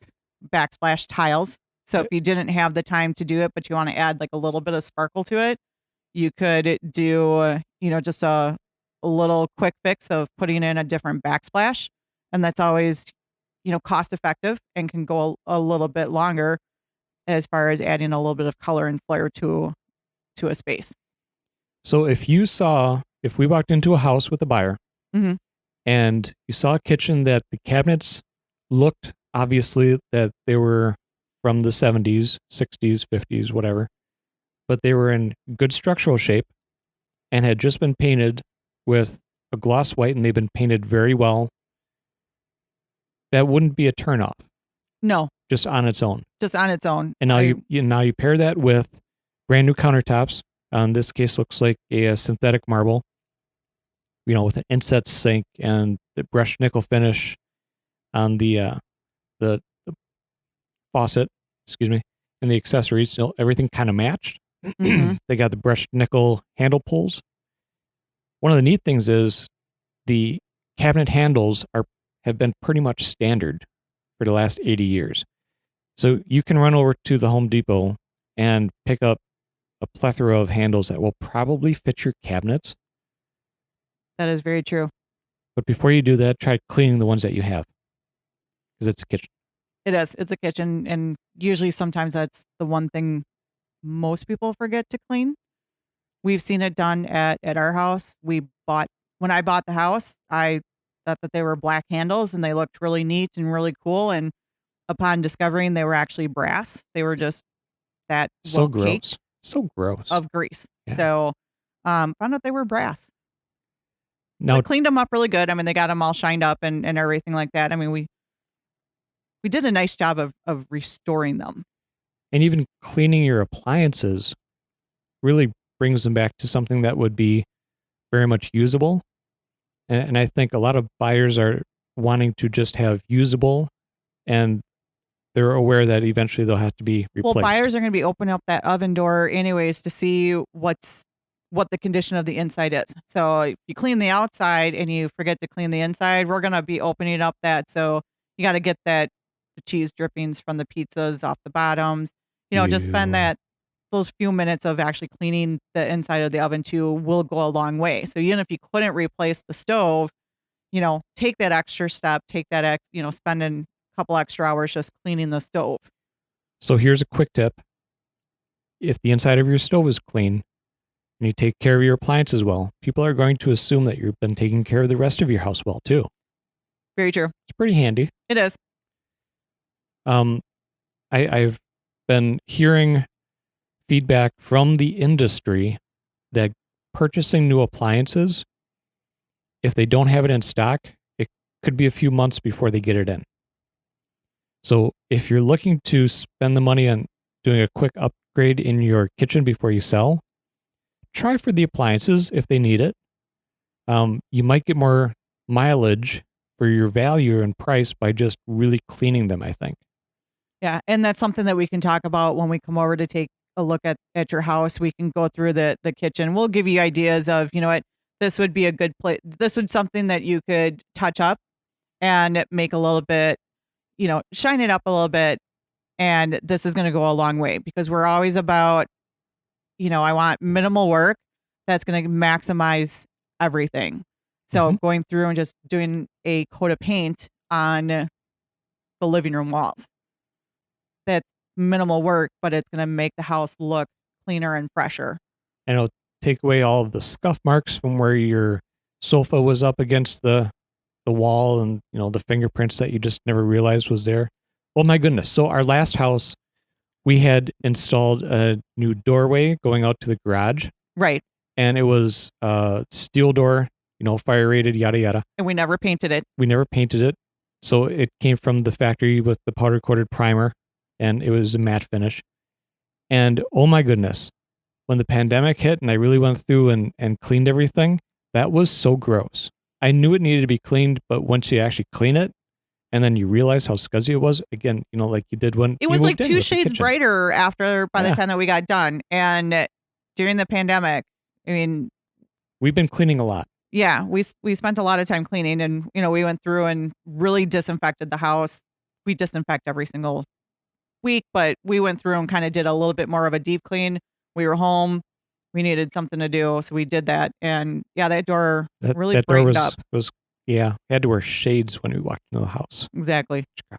B: backsplash tiles. So if you didn't have the time to do it, but you want to add like a little bit of sparkle to it, you could do, just a little quick fix of putting in a different backsplash. And that's always, cost effective and can go a little bit longer as far as adding a little bit of color and flair to a space.
A: So if we walked into a house with a buyer
B: Mhm.
A: and you saw a kitchen that the cabinets looked obviously that they were from the 70s, 60s, 50s, whatever, but they were in good structural shape and had just been painted with a gloss white and they've been painted very well, that wouldn't be a turnoff
B: No,
A: just on its own.
B: just on its own.
A: And now you pair that with brand new countertops. In this case, looks like a synthetic marble, with an inset sink and the brushed nickel finish on the faucet, excuse me, and the accessories. Everything kind of matched.
B: Mhm.
A: They got the brushed nickel handle pulls. One of the neat things is the cabinet handles have been pretty much standard for the last 80 years. So you can run over to the Home Depot and pick up a plethora of handles that will probably fit your cabinets.
B: That is very true.
A: But before you do that, try cleaning the ones that you have because it's a kitchen.
B: It is. It's a kitchen, and usually sometimes that's the one thing most people forget to clean. We've seen it done at our house. When I bought the house, I thought that they were black handles and they looked really neat and really cool. And upon discovering they were actually brass, they were just that
A: So
B: caked
A: gross. So gross.
B: of grease.
A: Yeah.
B: So found out they were brass.
A: Now,
B: I cleaned them up really good. I mean, they got them all shined up and everything like that. I mean, we did a nice job of restoring them.
A: and even cleaning your appliances really brings them back to something that would be very much usable. And I think a lot of buyers are wanting to just have usable, and they're aware that eventually they'll have to be replaced.
B: Well, buyers are going to be opening up that oven door anyways to see what the condition of the inside is. So if you clean the outside and you forget to clean the inside, we're going to be opening up that. So you got to get the cheese drippings from the pizzas off the bottoms. Just spend
A: Ew.
B: those few minutes of actually cleaning the inside of the oven too will go a long way. So even if you couldn't replace the stove, take that extra step, spending a couple extra hours just cleaning the stove.
A: So here's a quick tip. If the inside of your stove is clean and you take care of your appliances well, people are going to assume that you've been taking care of the rest of your house well too.
B: Very true.
A: It's pretty handy.
B: It is.
A: I've been hearing feedback from the industry that purchasing new appliances, if they don't have it in stock, it could be a few months before they get it in. So if you're looking to spend the money on doing a quick upgrade in your kitchen before you sell, try for the appliances if they need it. You might get more mileage for your value and price by just really cleaning them, I think.
B: Yeah, and that's something that we can talk about when we come over to take a look at your house. We can go through the kitchen. We'll give you ideas of, what this would be a good place. This would something that you could touch up and make a little bit, shine it up a little bit. And this is going to go a long way because we're always about, I want minimal work that's going to maximize everything. So going through and just doing a coat of paint on the living room walls. That's minimal work, but it's going to make the house look cleaner and fresher.
A: And it'll take away all of the scuff marks from where your sofa was up against the wall and, the fingerprints that you just never realized was there. Oh my goodness. So our last house, we had installed a new doorway going out to the garage.
B: Right.
A: And it was steel door, fire rated, yada, yada.
B: And we never painted it.
A: We never painted it. So it came from the factory with the powder coated primer. And it was a matte finish. And oh my goodness, when the pandemic hit and I really went through and cleaned everything, that was so gross. I knew it needed to be cleaned, but once you actually clean it, and then you realize how scuzzy it was, again, like you did when
B: it was like 2
A: with the
B: shades
A: kitchen.
B: brighter by the time that we got done. And during the pandemic, I mean,
A: we've been cleaning a lot.
B: Yeah, we spent a lot of time cleaning, and we went through and really disinfected the house we disinfect every single week, but we went through and kind of did a little bit more of a deep clean. We were home. We needed something to do, so we did that. And yeah, that door really
A: That door
B: brightened up.
A: was yeah, had to wear shades when we walked into the house.
B: Exactly.
A: The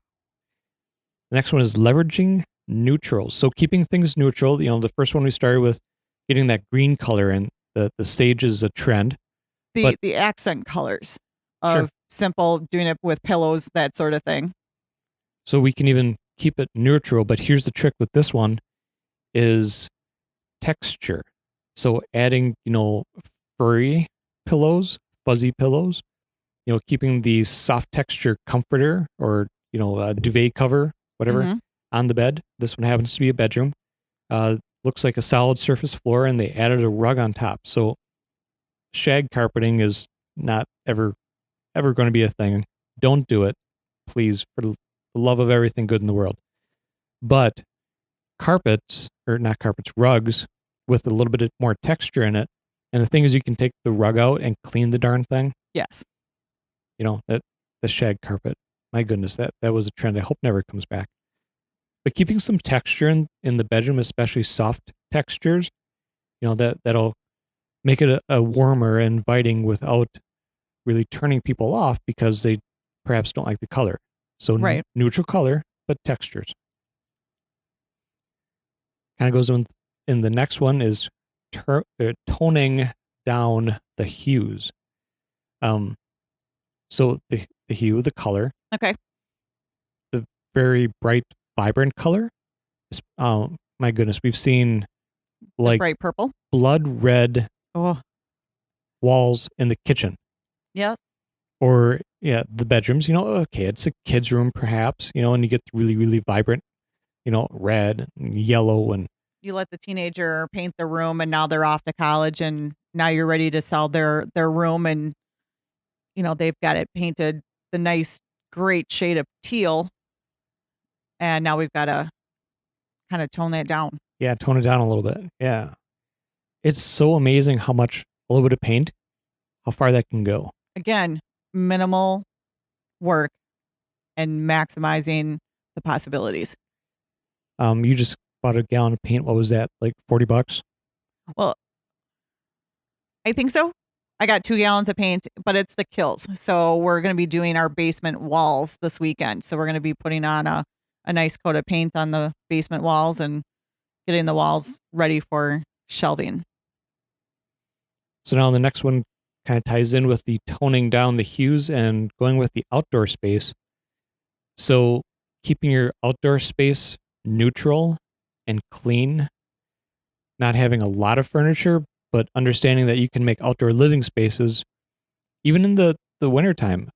A: next one is leveraging neutrals. So keeping things neutral, the first one we started with getting that green color, and the sage is a trend.
B: The accent colors of
A: Sure.
B: simple, doing it with pillows, that sort of thing.
A: So we can even keep it neutral, but here's the trick with this one is texture. So adding, furry pillows, fuzzy pillows, keeping the soft texture comforter or, a duvet cover, whatever,
B: Mhm.
A: on the bed. This one happens to be a bedroom. Looks like a solid surface floor, and they added a rug on top. So shag carpeting is not ever going to be a thing. Don't do it, please, for the love of everything good in the world. But carpets, or not carpets, rugs with a little bit more texture in it. And the thing is, you can take the rug out and clean the darn thing.
B: Yes.
A: That the shag carpet. My goodness, that was a trend I hope never comes back. But keeping some texture in the bedroom, especially soft textures, that'll make it a warmer, inviting without really turning people off because they perhaps don't like the color. So
B: Right.
A: neutral color, but textures. Kind of goes in the next one is toning down the hues. So the hue, the color,
B: Okay.
A: the very bright, vibrant color. My goodness, we've seen like
B: Bright purple.
A: blood red
B: Oh,
A: walls in the kitchen,
B: yes.
A: or the bedrooms. Okay, it's a kid's room perhaps. And you get really, really vibrant, red and yellow, and
B: You let the teenager paint the room, and now they're off to college, and now you're ready to sell their room, and they've got it painted the nice, great shade of teal, and now we've got to kind of tone that down.
A: yeah, tone it down a little bit. Yeah, it's so amazing how much a little bit of paint, how far that can go.
B: Again, minimal work and maximizing the possibilities.
A: You just bought a gallon of paint. What was that? Like $40?
B: Well, I think so. I got 2 gallons of paint, but it's the kills. So we're going to be doing our basement walls this weekend. So we're going to be putting on a nice coat of paint on the basement walls and getting the walls ready for shelving.
A: So now the next one kind of ties in with the toning down the hues and going with the outdoor space. So keeping your outdoor space neutral and clean, not having a lot of furniture, but understanding that you can make outdoor living spaces, even in the wintertime.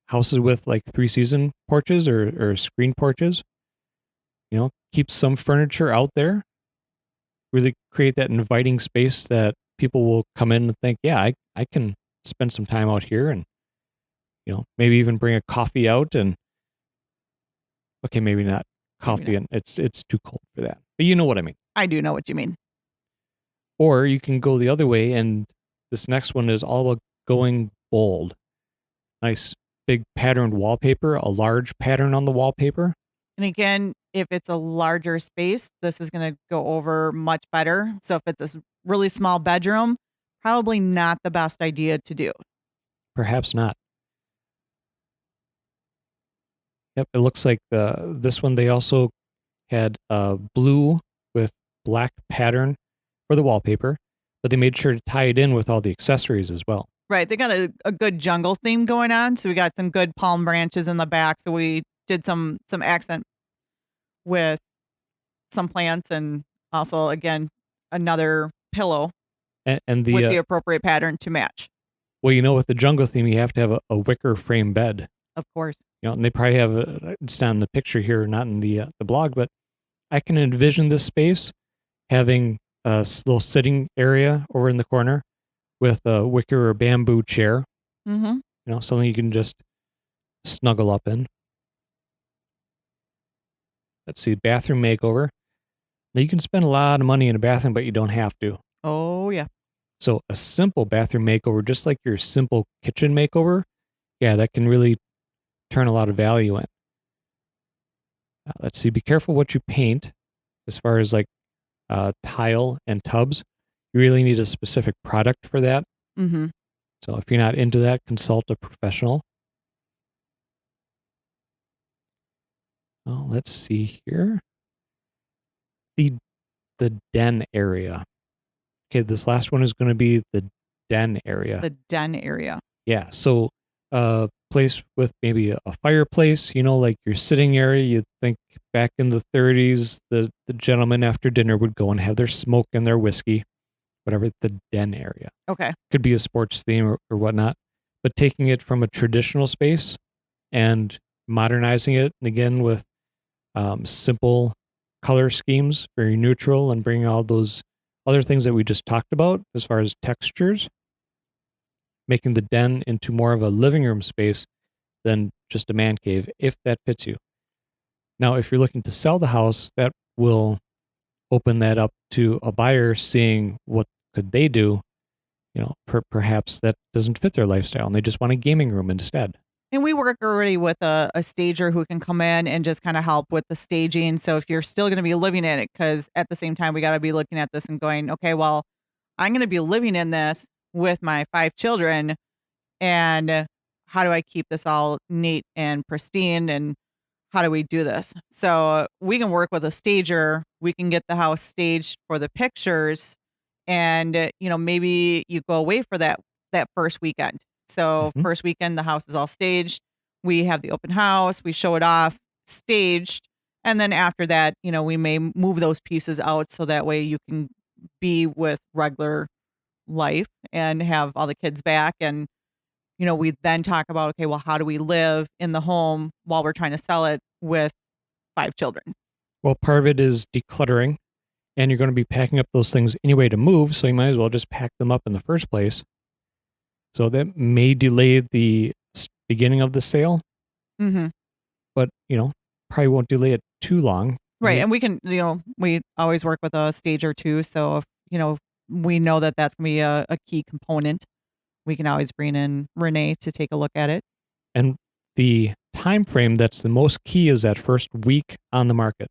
A: Houses with like 3-season porches or screen porches, keep some furniture out there, really create that inviting space that people will come in and think, yeah, I can spend some time out here, and, maybe even bring a coffee out, and okay, maybe not coffee, and it's too cold for that, but you know what I mean.
B: I do know what you mean.
A: Or you can go the other way, and this next one is all about going bold. Nice big patterned wallpaper, a large pattern on the wallpaper.
B: And again, if it's a larger space, this is going to go over much better. So if it's a really small bedroom, probably not the best idea to do.
A: Perhaps not. Yep, it looks like this one they also had blue with black pattern for the wallpaper, but they made sure to tie it in with all the accessories as well.
B: Right. They got a good jungle theme going on. So we got some good palm branches in the back. So we did some accent with some plants, and also, again, another pillow
A: And
B: with the appropriate pattern to match.
A: Well, with the jungle theme, you have to have a wicker frame bed.
B: Of course.
A: And they probably have it's not in the picture here, not in the blog, but I can envision this space having a little sitting area over in the corner with a wicker or bamboo chair.
B: Mm-hmm.
A: Something you can just snuggle up in. Let's see, bathroom makeover. Now you can spend a lot of money in a bathroom, but you don't have to.
B: Oh, yeah.
A: So a simple bathroom makeover, just like your simple kitchen makeover, yeah, that can really turn a lot of value in. Let's see, be careful what you paint as far as like tile and tubs. You really need a specific product for that.
B: Mm-hmm.
A: So if you're not into that, consult a professional. Oh, let's see here. The the den area. Okay, this last one is going to be the den area.
B: The den area.
A: Yeah, so a place with maybe a fireplace, like your sitting area. You'd think back in the 30s, the gentlemen after dinner would go and have their smoke and their whiskey, whatever, the den area.
B: Okay.
A: Could be a sports theme or whatnot, but taking it from a traditional space and modernizing it, and again with simple color schemes, very neutral, and bringing all those other things that we just talked about as far as textures, making the den into more of a living room space than just a man cave, if that fits you. Now, if you're looking to sell the house, that will open that up to a buyer seeing what could they do. Perhaps that doesn't fit their lifestyle and they just want a gaming room instead.
B: And we work already with a stager who can come in and just kind of help with the staging. So if you're still going to be living in it, because at the same time, we got to be looking at this and going, okay, well, I'm going to be living in this with my 5 children. And how do I keep this all neat and pristine? And how do we do this? So we can work with a stager. We can get the house staged for the pictures. And, maybe you go away for that first weekend. So
A: Mhm.
B: first weekend, the house is all staged. We have the open house. We show it off staged. And then after that, we may move those pieces out so that way you can be with regular life and have all the kids back. And, we then talk about, okay, well, how do we live in the home while we're trying to sell it with 5 children?
A: Well, part of it is decluttering, and you're going to be packing up those things anyway to move, so you might as well just pack them up in the first place. So that may delay the beginning of the sale,
B: Mm-hmm.
A: but, probably won't delay it too long.
B: Right. And we can, we always work with a stager too. So if, we know that that's going to be a key component, we can always bring in Renee to take a look at it.
A: And the time frame that's the most key is that first week on the market,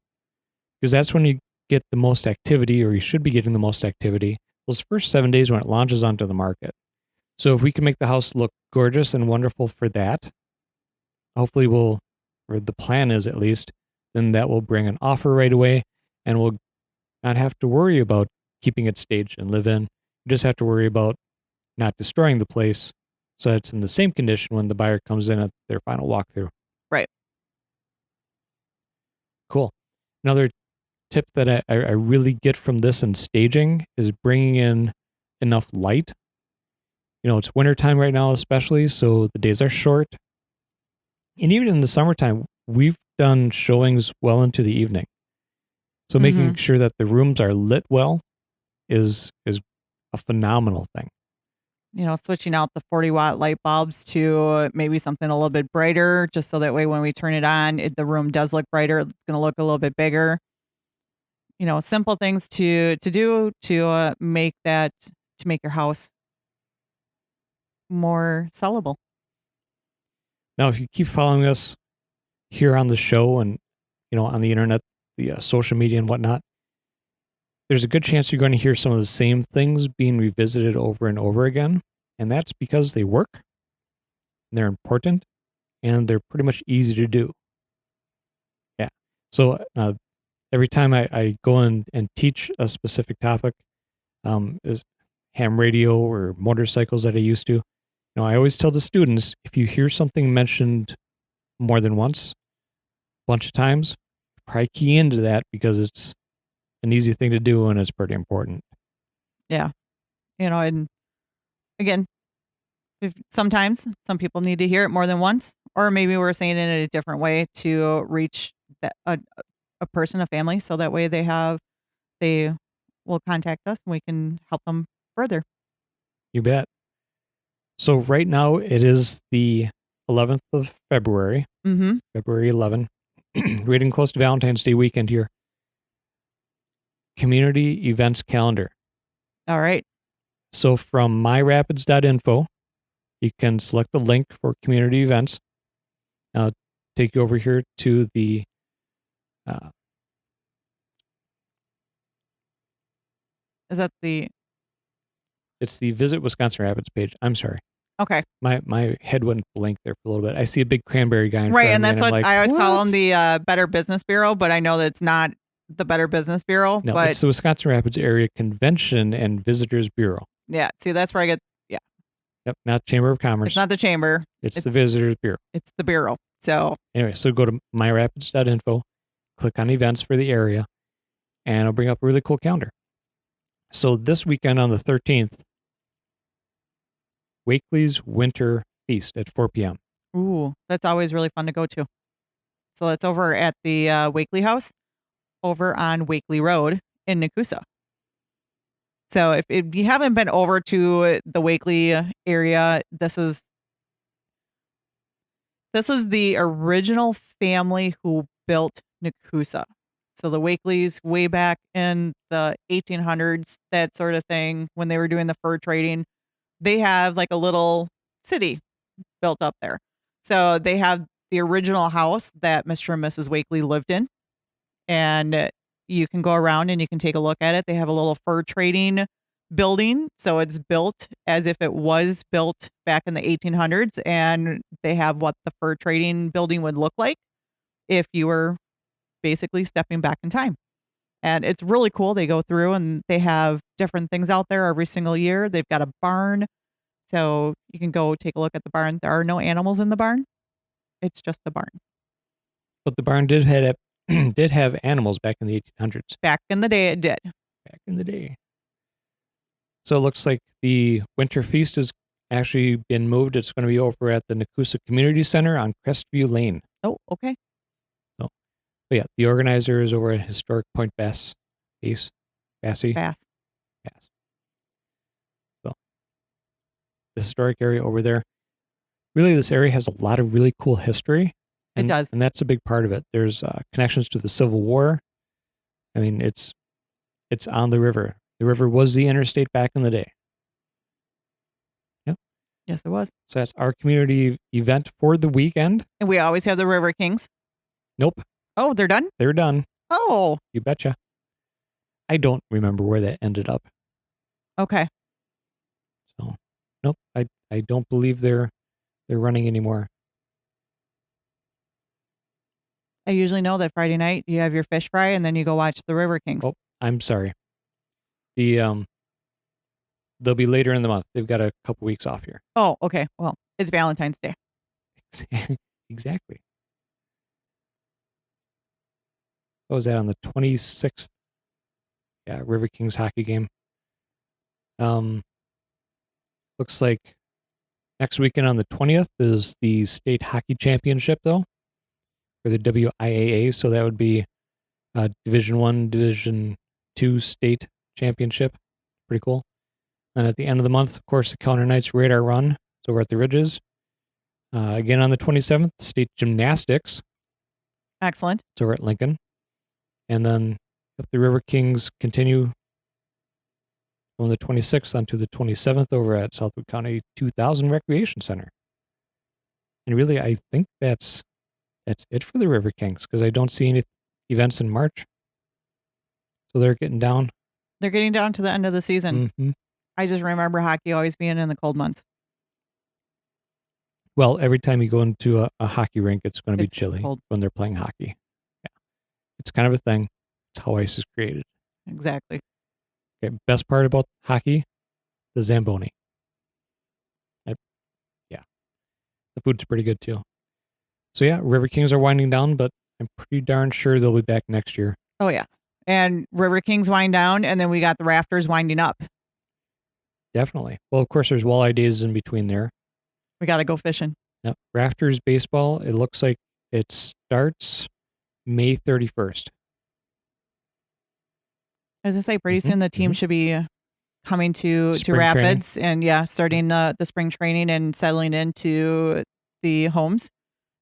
A: because that's when you get the most activity, or you should be getting the most activity, those first 7 days when it launches onto the market. So if we can make the house look gorgeous and wonderful for that, hopefully or the plan is at least, then that will bring an offer right away, and we'll not have to worry about keeping it staged and live in. You just have to worry about not destroying the place so it's in the same condition when the buyer comes in at their final walkthrough.
B: Right.
A: Cool. Another tip that I really get from this and staging is bringing in enough light. It's wintertime right now, especially, so the days are short. And even in the summertime, we've done showings well into the evening. So making sure that the rooms are lit well is a phenomenal thing.
B: Switching out the 40-watt light bulbs to maybe something a little bit brighter, just so that way when we turn it on, the room does look brighter. It's going to look a little bit bigger. Simple things to do to make your house more sellable.
A: Now, if you keep following us here on the show and, on the internet, the social media and whatnot, there's a good chance you're going to hear some of the same things being revisited over and over again. And that's because they work, and they're important, and they're pretty much easy to do. Yeah. So every time I go and teach a specific topic, is ham radio or motorcycles that I used to, I always tell the students, if you hear something mentioned more than once, a bunch of times, probably key into that, because it's an easy thing to do and it's pretty important.
B: Yeah. And again, sometimes some people need to hear it more than once, or maybe we're saying it in a different way to reach a person, a family, so that way they will contact us and we can help them further.
A: You bet. So right now it is the 11th of February, February 11. We're getting close to Valentine's Day weekend here. Community events calendar.
B: All right.
A: So from myrapids.info, you can select the link for community events. I'll take you over here to the Uh,
B: Is that the
A: it's the Visit Wisconsin Rapids page. I'm sorry.
B: okay?
A: My head went blank there for a little bit. I see a big cranberry guy in
B: Right,
A: front of
B: and
A: me,
B: that's
A: and I'm
B: what
A: like,
B: I always call them,
A: what?
B: the Better Business Bureau, but I know that it's not the Better Business Bureau.
A: No,
B: But
A: it's the Wisconsin Rapids Area Convention and Visitors Bureau.
B: yeah, see, that's where I get. Yeah,
A: Yep, not Chamber of
B: it's
A: Commerce.
B: not the chamber.
A: It's the Visitors Bureau.
B: It's the bureau. So
A: Anyway, so go to myrapids.info, click on events for the area, and it'll bring up a really cool calendar. So this weekend on the 13th, Wakely's Winter Feast at 4 p.m.
B: ooh, that's always really fun to go to. So it's over at the Wakely House over on Wakely Road in Nakusa. So if you haven't been over to the Wakely area, this is the original family who built Nakusa. So the Wakeleys way back in the 1800s, that sort of thing, when they were doing the fur trading, they have like a little city built up there. So they have the original house that Mr. and Mrs. Wakely lived in. And you can go around and you can take a look at it. They have a little fur trading building. So it's built as if it was built back in the 1800s. And they have what the fur trading building would look like if you were basically stepping back in time. And it's really cool. They go through and they have different things out there every single year. They've got a barn. So you can go take a look at the barn. There are no animals in the barn. It's just a barn.
A: But the barn did have animals back in the 1800s.
B: Back in the day, it did.
A: Back in the day. So it looks like the Winter Feast has actually been moved. It's going to be over at the Nakusa Community Center on Crestview Lane.
B: Oh, okay.
A: So, but yeah, the organizer is over at Historic Point Bassie.
B: Pass.
A: So the historic area over there. Really, this area has a lot of really cool history.
B: It does.
A: And that's a big part of it. There's connections to the Civil War. I mean, it's on the river. The river was the interstate back in the day. Yep.
B: Yes, it was.
A: So that's our community event for the weekend.
B: And we always have the River Kings.
A: Nope.
B: Oh, they're done?
A: They're done.
B: Oh.
A: You betcha. I don't remember where that ended up.
B: Okay.
A: So, nope. I don't believe they're running anymore.
B: I usually know that Friday night you have your fish fry and then you go watch the River Kings.
A: Oh, I'm sorry. They'll be later in the month. They've got a couple weeks off here.
B: Oh, okay. Well, it's Valentine's Day.
A: Exactly. What was that on the 26th? Yeah, River Kings hockey game. Looks like next weekend on the 20th is the state hockey championship, though, for the WIAA. So that would be Division I, Division II state championship. Pretty cool. And at the end of the month, of course, the Calendar Knights Radar Run. So we're at the Ridges. Again on the 27th, state gymnastics.
B: Excellent.
A: So we're at Lincoln. And then the River Kings continue from the 26th onto the 27th over at Southwood County 2000 Recreation Center. And really, I think that's it for the River Kings because I don't see any events in March. So they're getting down.
B: They're getting down to the end of the season.
A: Mm-hmm.
B: I just remember hockey always being in the cold months.
A: Well, every time you go into a hockey rink, it's going to be
B: It's
A: chilly
B: cold.
A: when they're playing hockey. Yeah. It's kind of a thing. It's how ice is created.
B: Exactly.
A: Okay, best part about hockey, the Zamboni. Yeah. The food's pretty good too. So yeah, River Kings are winding down, but I'm pretty darn sure they'll be back next year.
B: Oh, yes. And River Kings wind down, and then we got the Rafters winding up.
A: Definitely. Well, of course, there's walleye days in between there.
B: We got to go fishing.
A: Yep. Rafters baseball, it looks like it starts May 31st.
B: As I say, pretty soon the team should be coming to
A: Spring
B: Rapids and starting the spring training and settling into the homes.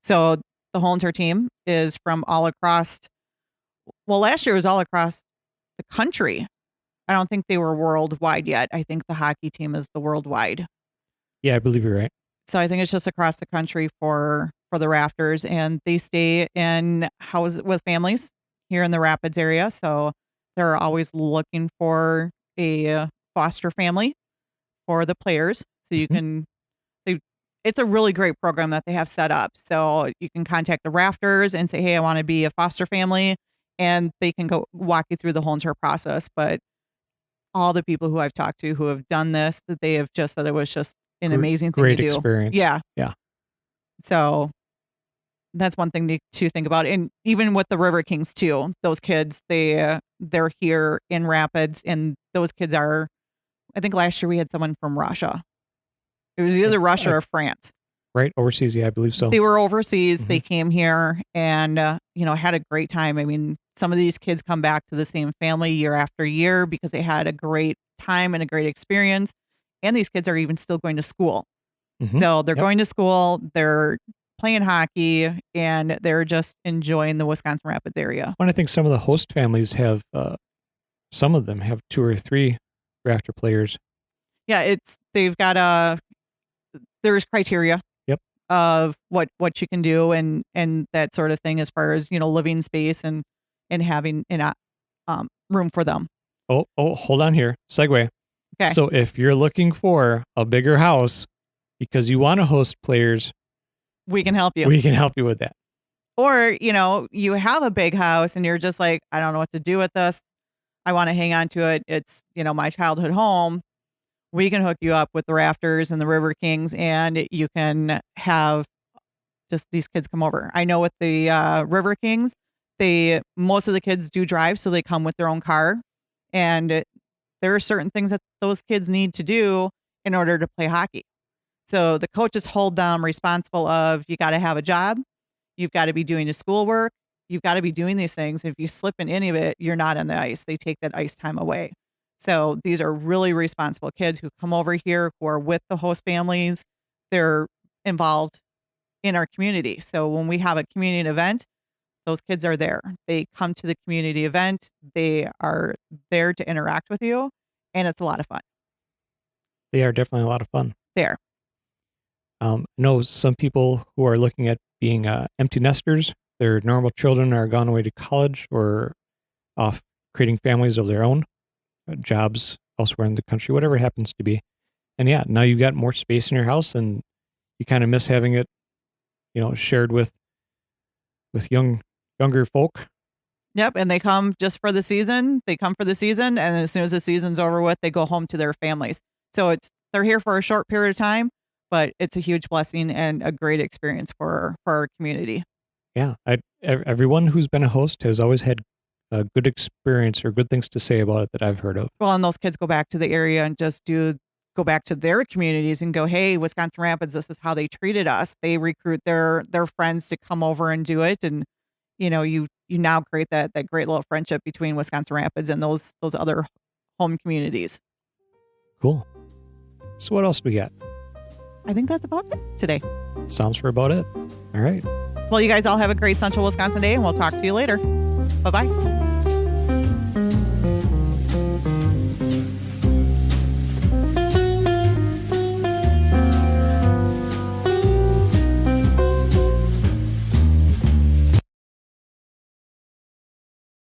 B: So the whole entire team is from all across. Well, last year was all across the country. I don't think they were worldwide yet. I think the hockey team is the worldwide.
A: Yeah, I believe you're right.
B: So I think it's just across the country for the Rafters, and they stay in houses with families. here in the Rapids area. So they're always looking for a foster family for the players. So you can, it's a really great program that they have set up. So you can contact the Rafters and say, hey, I want to be a foster family. And they can go walk you through the whole entire process. But all the people who I've talked to who have done this, that they have just said it was just an amazing thing to do.
A: Great experience.
B: Yeah.
A: Yeah.
B: So that's one thing to think about. And even with the River Kings too, those kids, they're here in Rapids, and those kids are, I think last year we had someone from Russia. It was either Russia or France.
A: Right. Overseas. Yeah, I believe so.
B: They were overseas. They came here and, had a great time. I mean, some of these kids come back to the same family year after year because they had a great time and a great experience. And these kids are even still going to school. So they're going to school, they're playing hockey, and they're just enjoying the Wisconsin Rapids area.
A: And I think some of the host families have, some of them have 2 or 3 Rafter players.
B: Yeah, they've got there's criteria of what you can do and that sort of thing as far as, living space and having room for them.
A: Oh, hold on here. Segue.
B: Okay.
A: So if you're looking for a bigger house because you want to host players,
B: we can help you.
A: We can help you with that.
B: Or, you have a big house and you're just like, I don't know what to do with this. I want to hang on to it. It's, my childhood home. We can hook you up with the Rafters and the River Kings, and you can have just these kids come over. I know with the River Kings, most of the kids do drive, so they come with their own car. And there are certain things that those kids need to do in order to play hockey. So the coaches hold them responsible of, you got to have a job. You've got to be doing your schoolwork. You've got to be doing these things. If you slip in any of it, you're not on the ice. They take that ice time away. So these are really responsible kids who come over here, who are with the host families. They're involved in our community. So when we have a community event, those kids are there. They come to the community event. They are there to interact with you, and it's a lot of fun.
A: They are definitely a lot of fun.
B: There.
A: I know some people who are looking at being empty nesters. Their normal children are gone away to college or off creating families of their own, jobs elsewhere in the country, whatever it happens to be. And yeah, now you've got more space in your house, and you kind of miss having it, shared with younger folk.
B: Yep, and they come just for the season. They come for the season, and as soon as the season's over with, they go home to their families. So they're here for a short period of time, but it's a huge blessing and a great experience for our community.
A: Yeah, everyone who's been a host has always had a good experience or good things to say about it that I've heard of.
B: Well, and those kids go back to the area and just go back to their communities and go, hey, Wisconsin Rapids, this is how they treated us. They recruit their friends to come over and do it. And, you now create that great little friendship between Wisconsin Rapids and those other home communities.
A: Cool. So what else do we got?
B: I think that's about it today.
A: Sounds for about it. All right.
B: Well, you guys all have a great Central Wisconsin day, and we'll talk to you later. Bye-bye.